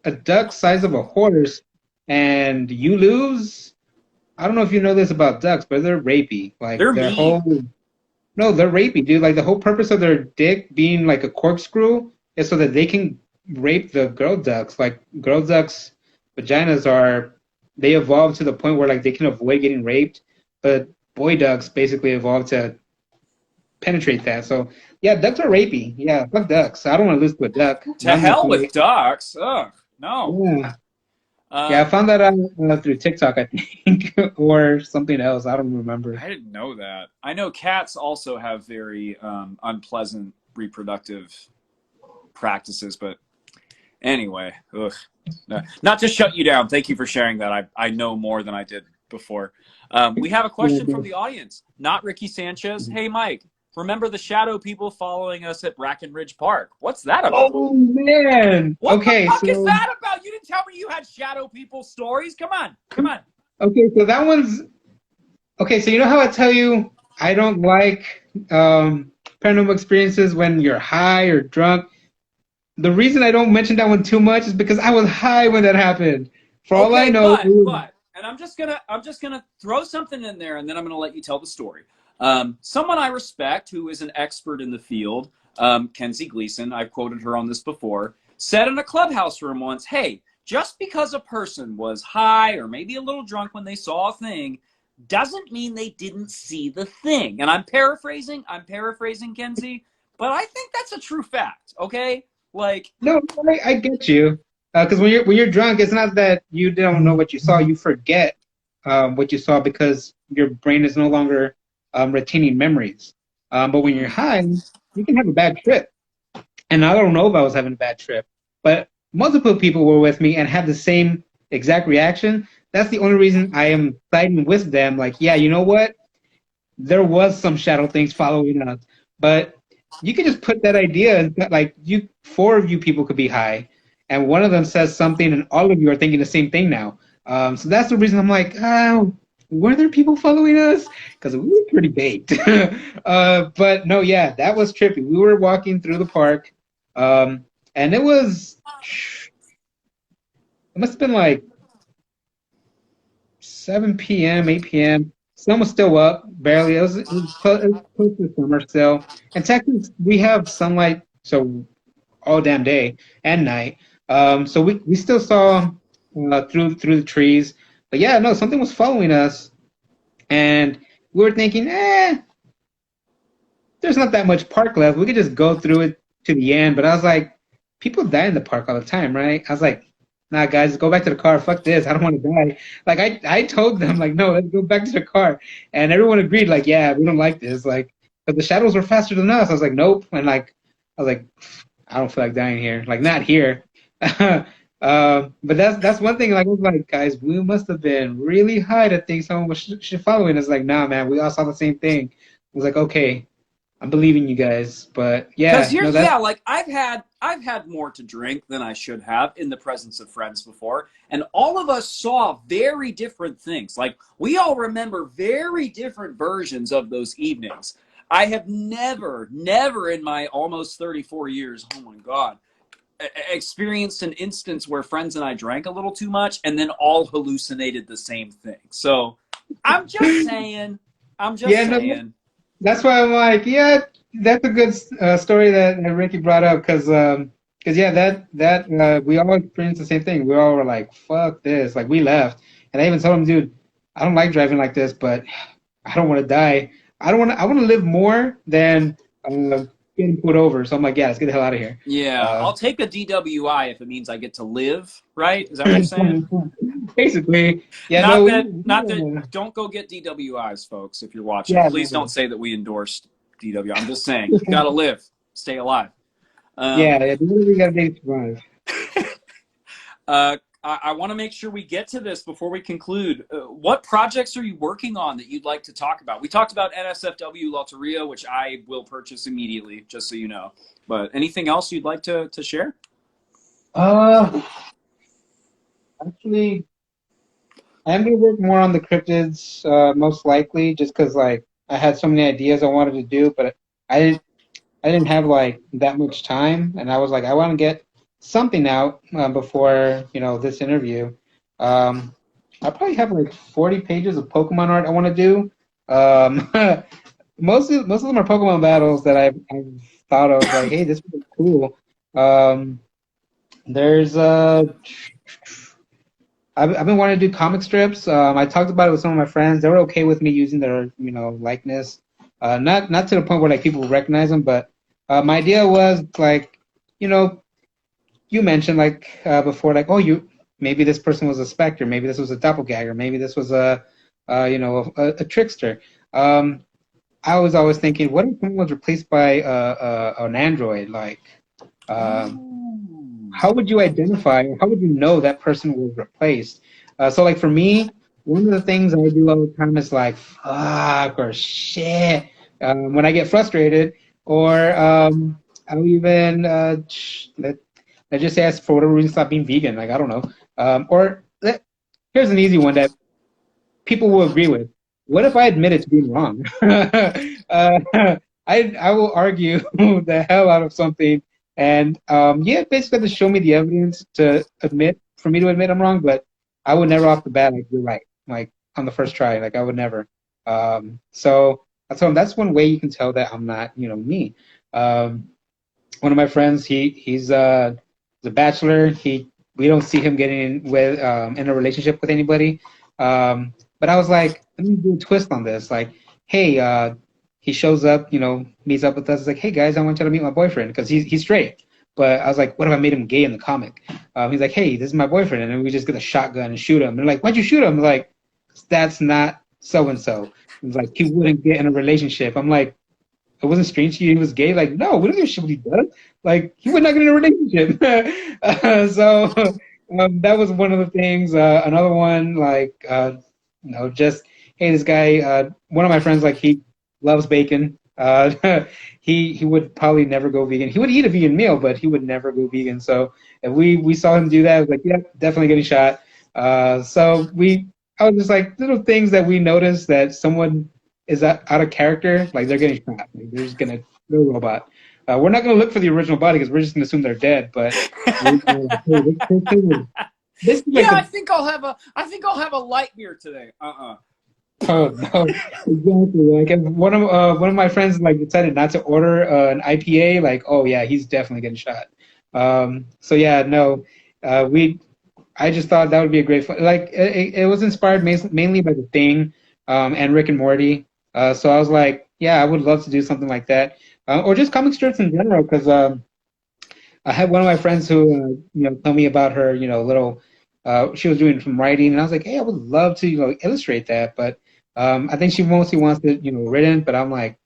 a duck size of a horse and you lose, I don't know if you know this about ducks, but they're rapey. Like They're their mean. whole no, they're rapey, dude. Like the whole purpose of their dick being like a corkscrew is so that they can rape the girl ducks. Like girl ducks' vaginas they evolved to the point where like they can avoid getting raped, but boy ducks basically evolved to penetrate that. So yeah, ducks are rapey. Yeah, fuck ducks. I don't want to lose to a duck. To Not in a hell with fight. ducks. Ugh, no. Yeah. Yeah, I found that out through TikTok, I think, or something else. I don't remember. I didn't know that. I know cats also have very unpleasant reproductive practices, but anyway, ugh. No, not to shut you down. Thank you for sharing that. I know more than I did before. We have a question from the audience. Not Ricky Sanchez. Hey, Mike, remember the shadow people following us at Brackenridge Park? What's that about? Oh man. What Okay, the fuck is so that about? You didn't tell me you had shadow people stories. Come on, come on. okay, so that one's okay. So you know how I tell you I don't like paranormal experiences when you're high or drunk. The reason I don't mention that one too much is because I was high when that happened. For all I Okay, know, and I'm just gonna throw something in there, and then I'm gonna let you tell the story. Someone I respect, who is an expert in the field, Kenzie Gleason, I've quoted her on this before, said in a clubhouse room once, "Hey, just because a person was high or maybe a little drunk when they saw a thing, doesn't mean they didn't see the thing." And I'm paraphrasing, Kenzie, but I think that's a true fact. Okay, like. no, I get you. Because when you're drunk, it's not that you don't know what you saw. You forget what you saw because your brain is no longer retaining memories. But when you're high, you can have a bad trip. And I don't know if I was having a bad trip, but multiple people were with me and had the same exact reaction. That's the only reason I am siding with them. Like, yeah, you know what? There was some shadow things following us, but you could just put that idea in, like, you, four of you people could be high, and one of them says something, and all of you are thinking the same thing now. So that's the reason I'm like, oh, were there people following us? Because we were pretty baked. But no, yeah, that was trippy. We were walking through the park, and it must have been like 7 p.m., 8 p.m. Sun was still up, barely. It was close to summer still. In Texas, we have sunlight so all damn day and night. So we still saw through the trees. But yeah, no, something was following us, and we were thinking, there's not that much park left. We could just go through it to the end. But I was like, people die in the park all the time, right? I was like, nah, guys, go back to the car. Fuck this. I don't want to die. Like I told them, like, no, let's go back to the car. And everyone agreed, like, yeah, we don't like this. Like, but the shadows were faster than us. I was like, nope. And like, I was like, I don't feel like dying here. Like, not here. But that's one thing. Like, I was like, guys, we must have been really high to think someone was following us. Like, nah, man, we all saw the same thing. I was like, okay, I'm believing you guys. But Because yeah, you're, no, that's yeah, like I've had more to drink than I should have in the presence of friends before, and all of us saw very different things. Like, we all remember very different versions of those evenings. I have never in my almost 34 years, oh my God, experienced an instance where friends and I drank a little too much and then all hallucinated the same thing. So I'm just saying, yeah, no, that's why I'm like, yeah, that's a good story that Ricky brought up because yeah, that we all experienced the same thing. We all were like, fuck this, like we left, and I even told him, dude, I don't like driving like this, but I don't want to die. I want to live more than getting put over. So I'm like, yeah, let's get the hell out of here. Yeah, I'll take a DWI if it means I get to live, right? Is that what you're saying? Basically, yeah, Not no, that, don't go get DWIs, folks, if you're watching. yeah, Please don't say that we endorsed DWI. I'm just saying, you gotta live, stay alive. yeah, we gotta be survive. I want to make sure we get to this before we conclude. What projects are you working on that you'd like to talk about? We talked about NSFW Loteria, which I will purchase immediately, just so you know. But anything else you'd like to share? Actually, I'm gonna work more on the cryptids, most likely, just because like I had so many ideas I wanted to do, but I I didn't have like that much time, and I was like, I want to get something out before this interview. I probably have like 40 pages of Pokemon art I want to do. Um, most of them are Pokemon battles that I've thought of. Like, hey, this would be cool. Um, there's I've been wanting to do comic strips. I talked about it with some of my friends. They were okay with me using their likeness. Not to the point where like people recognize them, but my idea was like, you mentioned like before, like, oh, maybe this person was a specter, maybe this was a doppelganger, maybe this was a trickster. I was always thinking, what if someone was replaced by an android? Like, how would you identify, or how would you know that person was replaced? So, like for me, one of the things I do all the time is like, fuck or shit. When I get frustrated, or I'll even let's just say, for whatever reason, stop being vegan. Like I don't know. Here's an easy one that people will agree with. What if I admitted to being wrong? I will argue the hell out of something, and basically to show me the evidence for me to admit I'm wrong. But I would never off the bat like you're right, like on the first try. Like I would never. So that's one way you can tell that I'm not me. One of my friends, he's a bachelor. We don't see him getting in a relationship with anybody. But I was like, let me do a twist on this. Like, hey, he shows up, meets up with us. He's like, hey guys, I want you to meet my boyfriend because he's straight. But I was like, what if I made him gay in the comic? He's like, hey, this is my boyfriend, and then we just get a shotgun and shoot him. And they're like, why'd you shoot him? I'm like, that's not so and so. He's like, he wouldn't get in a relationship. I'm like, it wasn't strange to you he was gay? Like, no, we don't give a shit what he does. Like, he would not get in a relationship. That was one of the things. Another one, like, just, hey, this guy, one of my friends, like, he loves bacon. He would probably never go vegan. He would eat a vegan meal, but he would never go vegan. So if we saw him do that, I was like, yeah, definitely getting shot. I was just like, little things that we noticed that someone is out of character, like they're getting shot. Like they're just gonna kill a robot. We're not gonna look for the original body because we're just gonna assume they're dead. But this is like I think I'll have a light beer today. Oh no, exactly. Like if one of my friends like decided not to order an IPA, like oh yeah, he's definitely getting shot. So yeah, no, I just thought that would be a great fun. Like it was inspired mainly by The Thing, and Rick and Morty. So I was like, yeah, I would love to do something like that, or just comic strips in general. Because I had one of my friends who told me about her, little. She was doing some writing, and I was like, hey, I would love to illustrate that, but I think she mostly wants it written. But I'm like,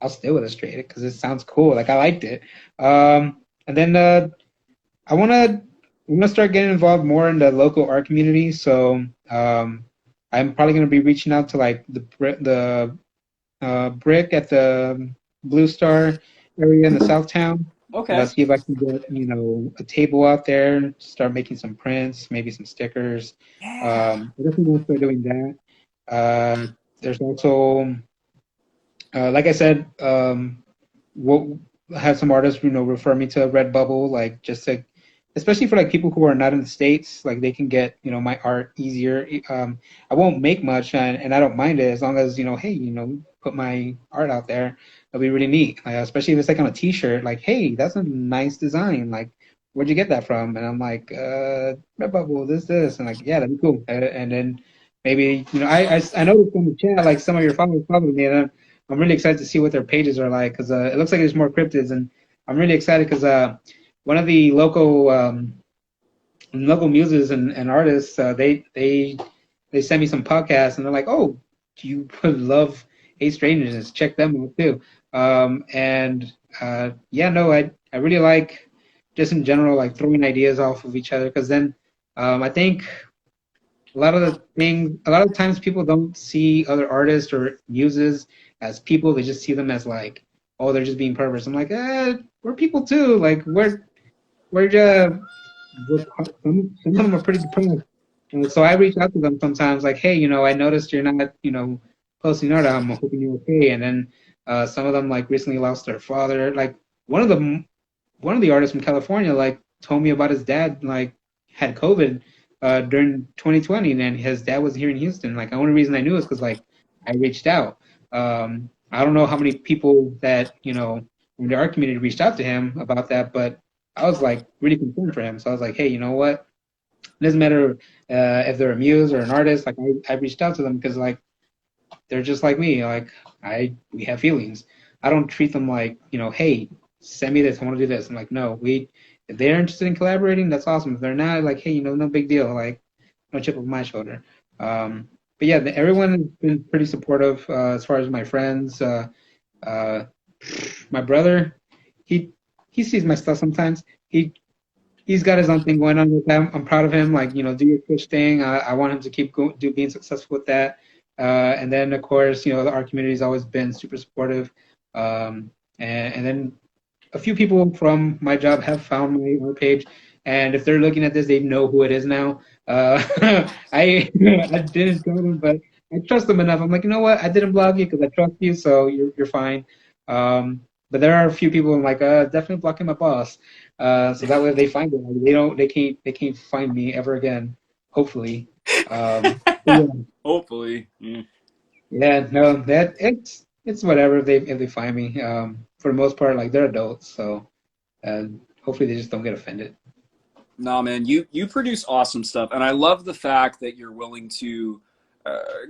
I'll still illustrate it because it sounds cool. Like I liked it. And then I wanna start getting involved more in the local art community. So I'm probably gonna be reaching out to like the brick at the Blue Star area in the South Town. Okay. See if I can get a table out there, start making some prints, maybe some stickers. Yeah. I definitely want to start doing that. There's also, like I said, we'll have some artists refer me to Redbubble, like just to, especially for like people who are not in the States, like they can get my art easier. I won't make much, and I don't mind it as long as hey, put my art out there. That'd be really neat, especially if it's like on a T-shirt. Like, hey, that's a nice design. Like, where'd you get that from? And I'm like, Redbubble, this, and like, yeah, that'd be cool. And then maybe I noticed in the chat like some of your followers followed me, and I'm really excited to see what their pages are like because it looks like there's more cryptids, and I'm really excited because one of the local muses and artists, they sent me some podcasts, and they're like, oh, you would love Eight Strangers, check them out too. I really like just in general like throwing ideas off of each other because then I think a lot of times people don't see other artists or muses as people. They just see them as like, oh, they're just being perverts. I'm like, we're people too. Like some of them are pretty depressed. And so I reach out to them sometimes like, hey, I noticed you're not, posting art. I'm hoping you're okay. And then some of them like recently lost their father. Like one of the artists from California like told me about his dad like had COVID during 2020, and his dad was here in Houston. Like the only reason I knew is because like I reached out. I don't know how many people that in the art community reached out to him about that, but I was like really concerned for him. So I was like, hey, you know what? It doesn't matter if they're a muse or an artist. Like I reached out to them because like they're just like me. Like we have feelings. I don't treat them like hey, send me this. I want to do this. I'm like, no, if they're interested in collaborating, that's awesome. If they're not, like, hey, no big deal. Like, no chip on my shoulder. But yeah, everyone has been pretty supportive as far as my friends. Uh, my brother, he he sees my stuff sometimes. He's got his own thing going on with them. I'm proud of him. Like, do your Twitch thing. I want him to keep being successful with that. And then of course, our community's always been super supportive. And then a few people from my job have found my page, and if they're looking at this, they know who it is now. I I didn't tell them, but I trust them enough. I'm like, you know what? I didn't block you because I trust you, so you're fine. But there are a few people I'm like, definitely blocking my boss, so that way they find it. Like, they can't find me ever again. Hopefully. Yeah. Hopefully. Yeah. Yeah, no, that it's whatever if they find me. For the most part, like they're adults, so hopefully they just don't get offended. No, man, you produce awesome stuff, and I love the fact that you're willing to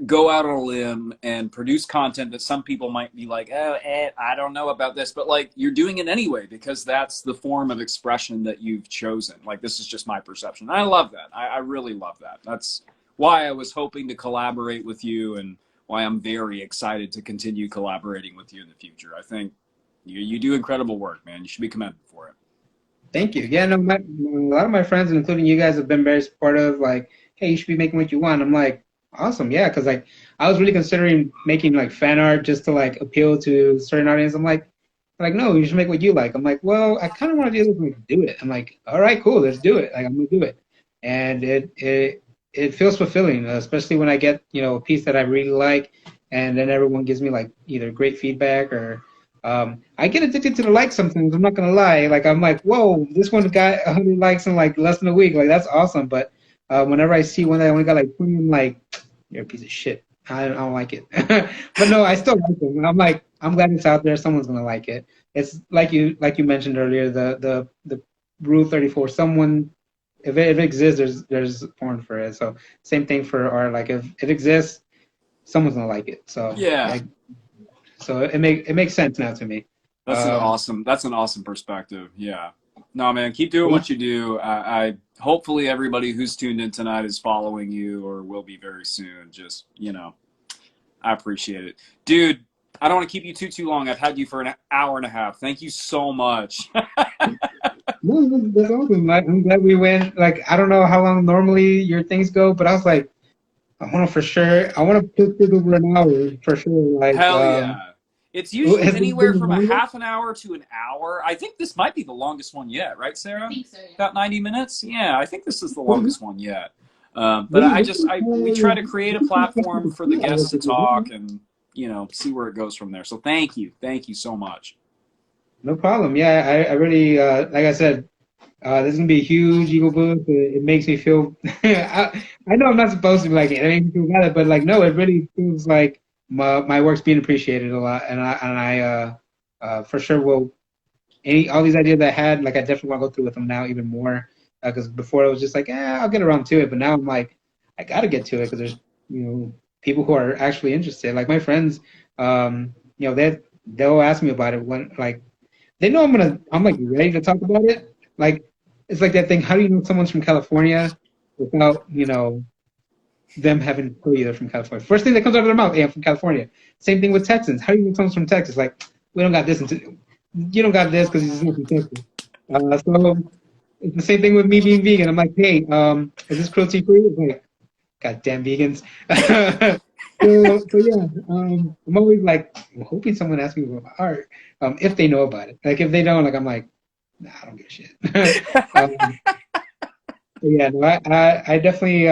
go out on a limb and produce content that some people might be like, oh, I don't know about this, but like you're doing it anyway because that's the form of expression that you've chosen. Like this is just my perception. I love that. I really love that. That's why I was hoping to collaborate with you, and why I'm very excited to continue collaborating with you in the future. I think you do incredible work, man. You should be commended for it. Thank you. Yeah, no, a lot of my friends, including you guys, have been very supportive. Like, hey, you should be making what you want. I'm like, awesome, yeah, because like I was really considering making like fan art just to like appeal to a certain audience. I'm like, no, you should make what you like. I'm like, well, I kind of want to do this. Like, do it. I'm like, all right, cool, let's do it. Like, I'm gonna do it, and it feels fulfilling, especially when I get a piece that I really like, and then everyone gives me like either great feedback or I get addicted to the likes sometimes. I'm not gonna lie. Like I'm like, whoa, this one got 100 likes in like less than a week. Like that's awesome. But whenever I see one that only got like 20, I'm like, you're a piece of shit. I don't like it. But no, I still like them. I'm like, I'm glad it's out there. Someone's gonna like it. It's like you mentioned earlier, the Rule 34. Someone, if it exists, there's porn for it. So same thing for art. Like if it exists, someone's gonna like it. So Yeah. So it makes sense now to me. That's an awesome perspective. Yeah. No, man, keep doing what you do. I hopefully everybody who's tuned in tonight is following you or will be very soon. Just, I appreciate it. Dude, I don't want to keep you too long. I've had you for an hour and a half. Thank you so much. No, that's awesome. I'm glad we went. Like, I don't know how long normally your things go, but I was like, I want to push this over an hour for sure. Like, hell yeah. It's usually anywhere from a half an hour to an hour. I think this might be the longest one yet, right, Sarah? I think so, yeah. About 90 minutes? Yeah, I think this is the longest one yet. But we try to create a platform for the guests to talk and, see where it goes from there. So thank you. Thank you so much. No problem. Yeah, I really, like I said, this is going to be a huge ego boost. It makes me feel, I know I'm not supposed to be like, it makes me feel bad, but like, no, it really feels like my work's being appreciated a lot. And I for sure will, all these ideas I had, like I definitely want to go through with them now even more. Because before it was just like, I'll get around to it. But now I'm like, I got to get to it because there's, people who are actually interested. Like my friends, they'll ask me about it when, like, they know I'm like ready to talk about it. Like, it's like that thing. How do you know someone's from California without, them having to tell you they're from California? First thing that comes out of their mouth, hey, I'm from California. Same thing with Texans. How do you know someone's from Texas? Like, we don't got this. You don't got this because he's from Texas. So it's the same thing with me being vegan. I'm like, hey, is this cruelty free? It's like, goddamn vegans. So yeah, I'm always like, I'm hoping someone asks me about my art, if they know about it. Like if they don't, like I'm like, nah, I don't give a shit. Yeah, no, I definitely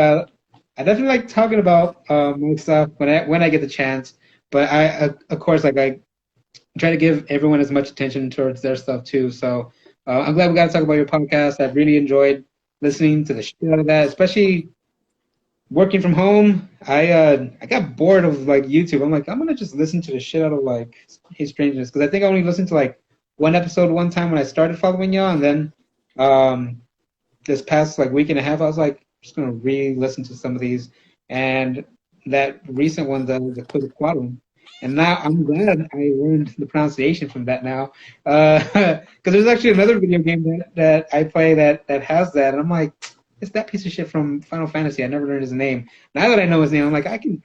like talking about my stuff when I get the chance. But I of course like I try to give everyone as much attention towards their stuff too. So I'm glad we got to talk about your podcast. I've really enjoyed listening to the shit out of that, especially working from home. I got bored of like YouTube. I'm like, I'm gonna just listen to the shit out of like His Strangeness, because I think I only listened to like one episode one time when I started following y'all, and then this past like week and a half, I was like, just gonna re-listen to some of these, and that recent one, the Quadrum, And now I'm glad I learned the pronunciation from that now. Because there's actually another video game that I play that has that, and I'm like, it's that piece of shit from Final Fantasy. I never learned his name. Now that I know his name, I'm like, I can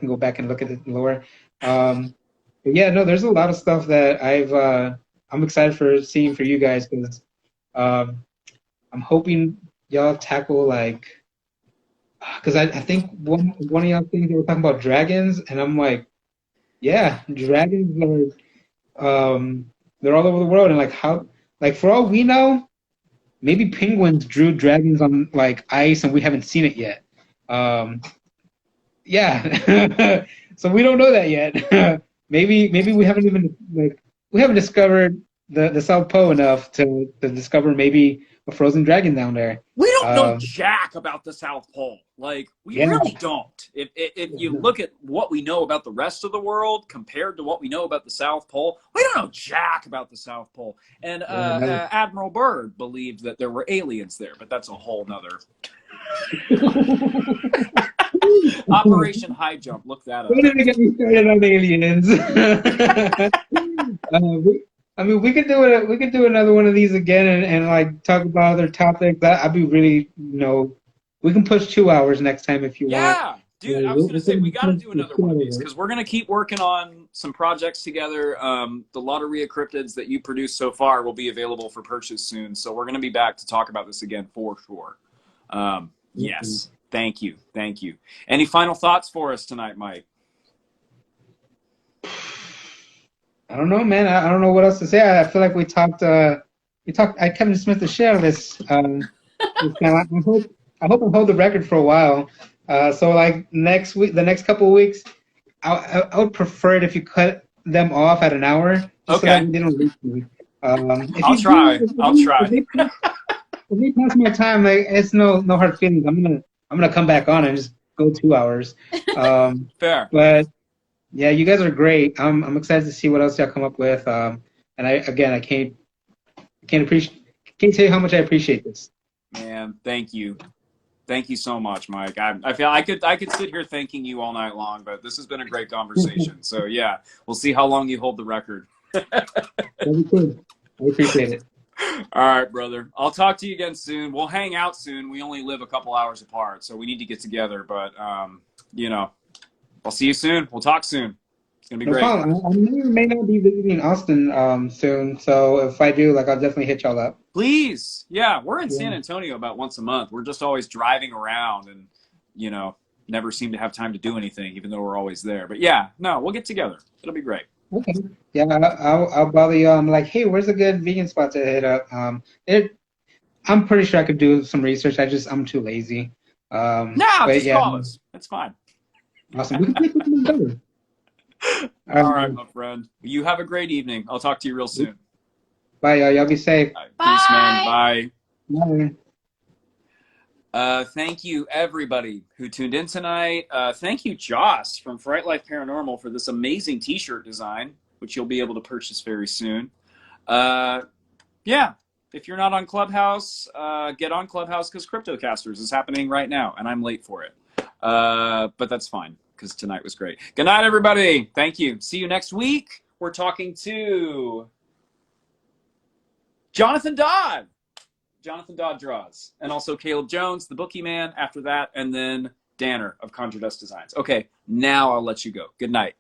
go back and look at it lore. But yeah, no, there's a lot of stuff that I'm excited for seeing for you guys because um, I'm hoping y'all tackle like because I think one of y'all things they were talking about dragons, and I'm like, yeah, dragons are they're all over the world, and like how like for all we know, maybe penguins drew dragons on like ice, and we haven't seen it yet. Um, yeah, so we don't know that yet. Maybe we haven't even like we haven't discovered the South Pole enough to discover maybe a frozen dragon down there. We don't know Um, jack about the South Pole. Like, we yeah, really don't. If you look at what we know about the rest of the world compared to what we know about the South Pole, we don't know jack about the South Pole. And yeah, no. Admiral Byrd believed that there were aliens there, but that's a whole nother Operation High Jump. Look that up. Don't even get me started on aliens. I mean, we could do it. We could do another one of these again and like talk about other topics. I'd be really, we can push 2 hours next time if you want. Yeah, dude, I was going to say, we got to do another one of these because we're going to keep working on some projects together. The Lottery of Cryptids that you produced so far will be available for purchase soon. So we're going to be back to talk about this again for sure. Yes. Thank you. Thank you. Any final thoughts for us tonight, Mike? I don't know, man. I don't know what else to say. I feel like we talked. I Kevin Smith the shit out of this. This time. I hope I hold the record for a while. So like next week, the next couple of weeks, I would prefer it if you cut them off at an hour, just so Okay. that they don't lose me. If I'll you try. do, I'll try. if they pass my time, like it's no hard feelings. I'm gonna come back on and just go 2 hours. Fair. But yeah, you guys are great. I'm excited to see what else y'all come up with. And I can't tell you how much I appreciate this. Man, thank you. Thank you so much, Mike. I feel I could sit here thanking you all night long, but this has been a great conversation. So yeah, we'll see how long you hold the record. That'd be cool. I appreciate it. All right, brother. I'll talk to you again soon. We'll hang out soon. We only live a couple hours apart, so we need to get together. But I'll see you soon. We'll talk soon. It's gonna be No great. problem. I may not be visiting Austin soon, so if I do, like, I'll definitely hit y'all up. Please. Yeah, we're in San Yeah. Antonio about once a month. We're just always driving around and, never seem to have time to do anything, even though we're always there. But yeah, no, we'll get together. It'll be great. Okay. Yeah, I'll bother you. I'm like, hey, where's a good vegan spot to hit up? I'm pretty sure I could do some research. I'm too lazy. No, But just yeah, call us. It's fine. awesome. We can make something better. All right, my friend. You have a great evening. I'll talk to you real soon. Bye, y'all. Y'all be safe. All right. Peace, man. Bye. Bye. Thank you, everybody who tuned in tonight. Thank you, Joss from Fright Life Paranormal, for this amazing T-shirt design, which you'll be able to purchase very soon. Yeah, if you're not on Clubhouse, get on Clubhouse because CryptoCasters is happening right now, and I'm late for it. But that's fine because tonight was great. Good night, everybody. Thank you. See you next week. We're talking to Jonathan Dodd. Jonathan Dodd draws. And also Caleb Jones, the bookie man, after that, and then Danner of Conjure Dust Designs. Okay, now I'll let you go. Good night.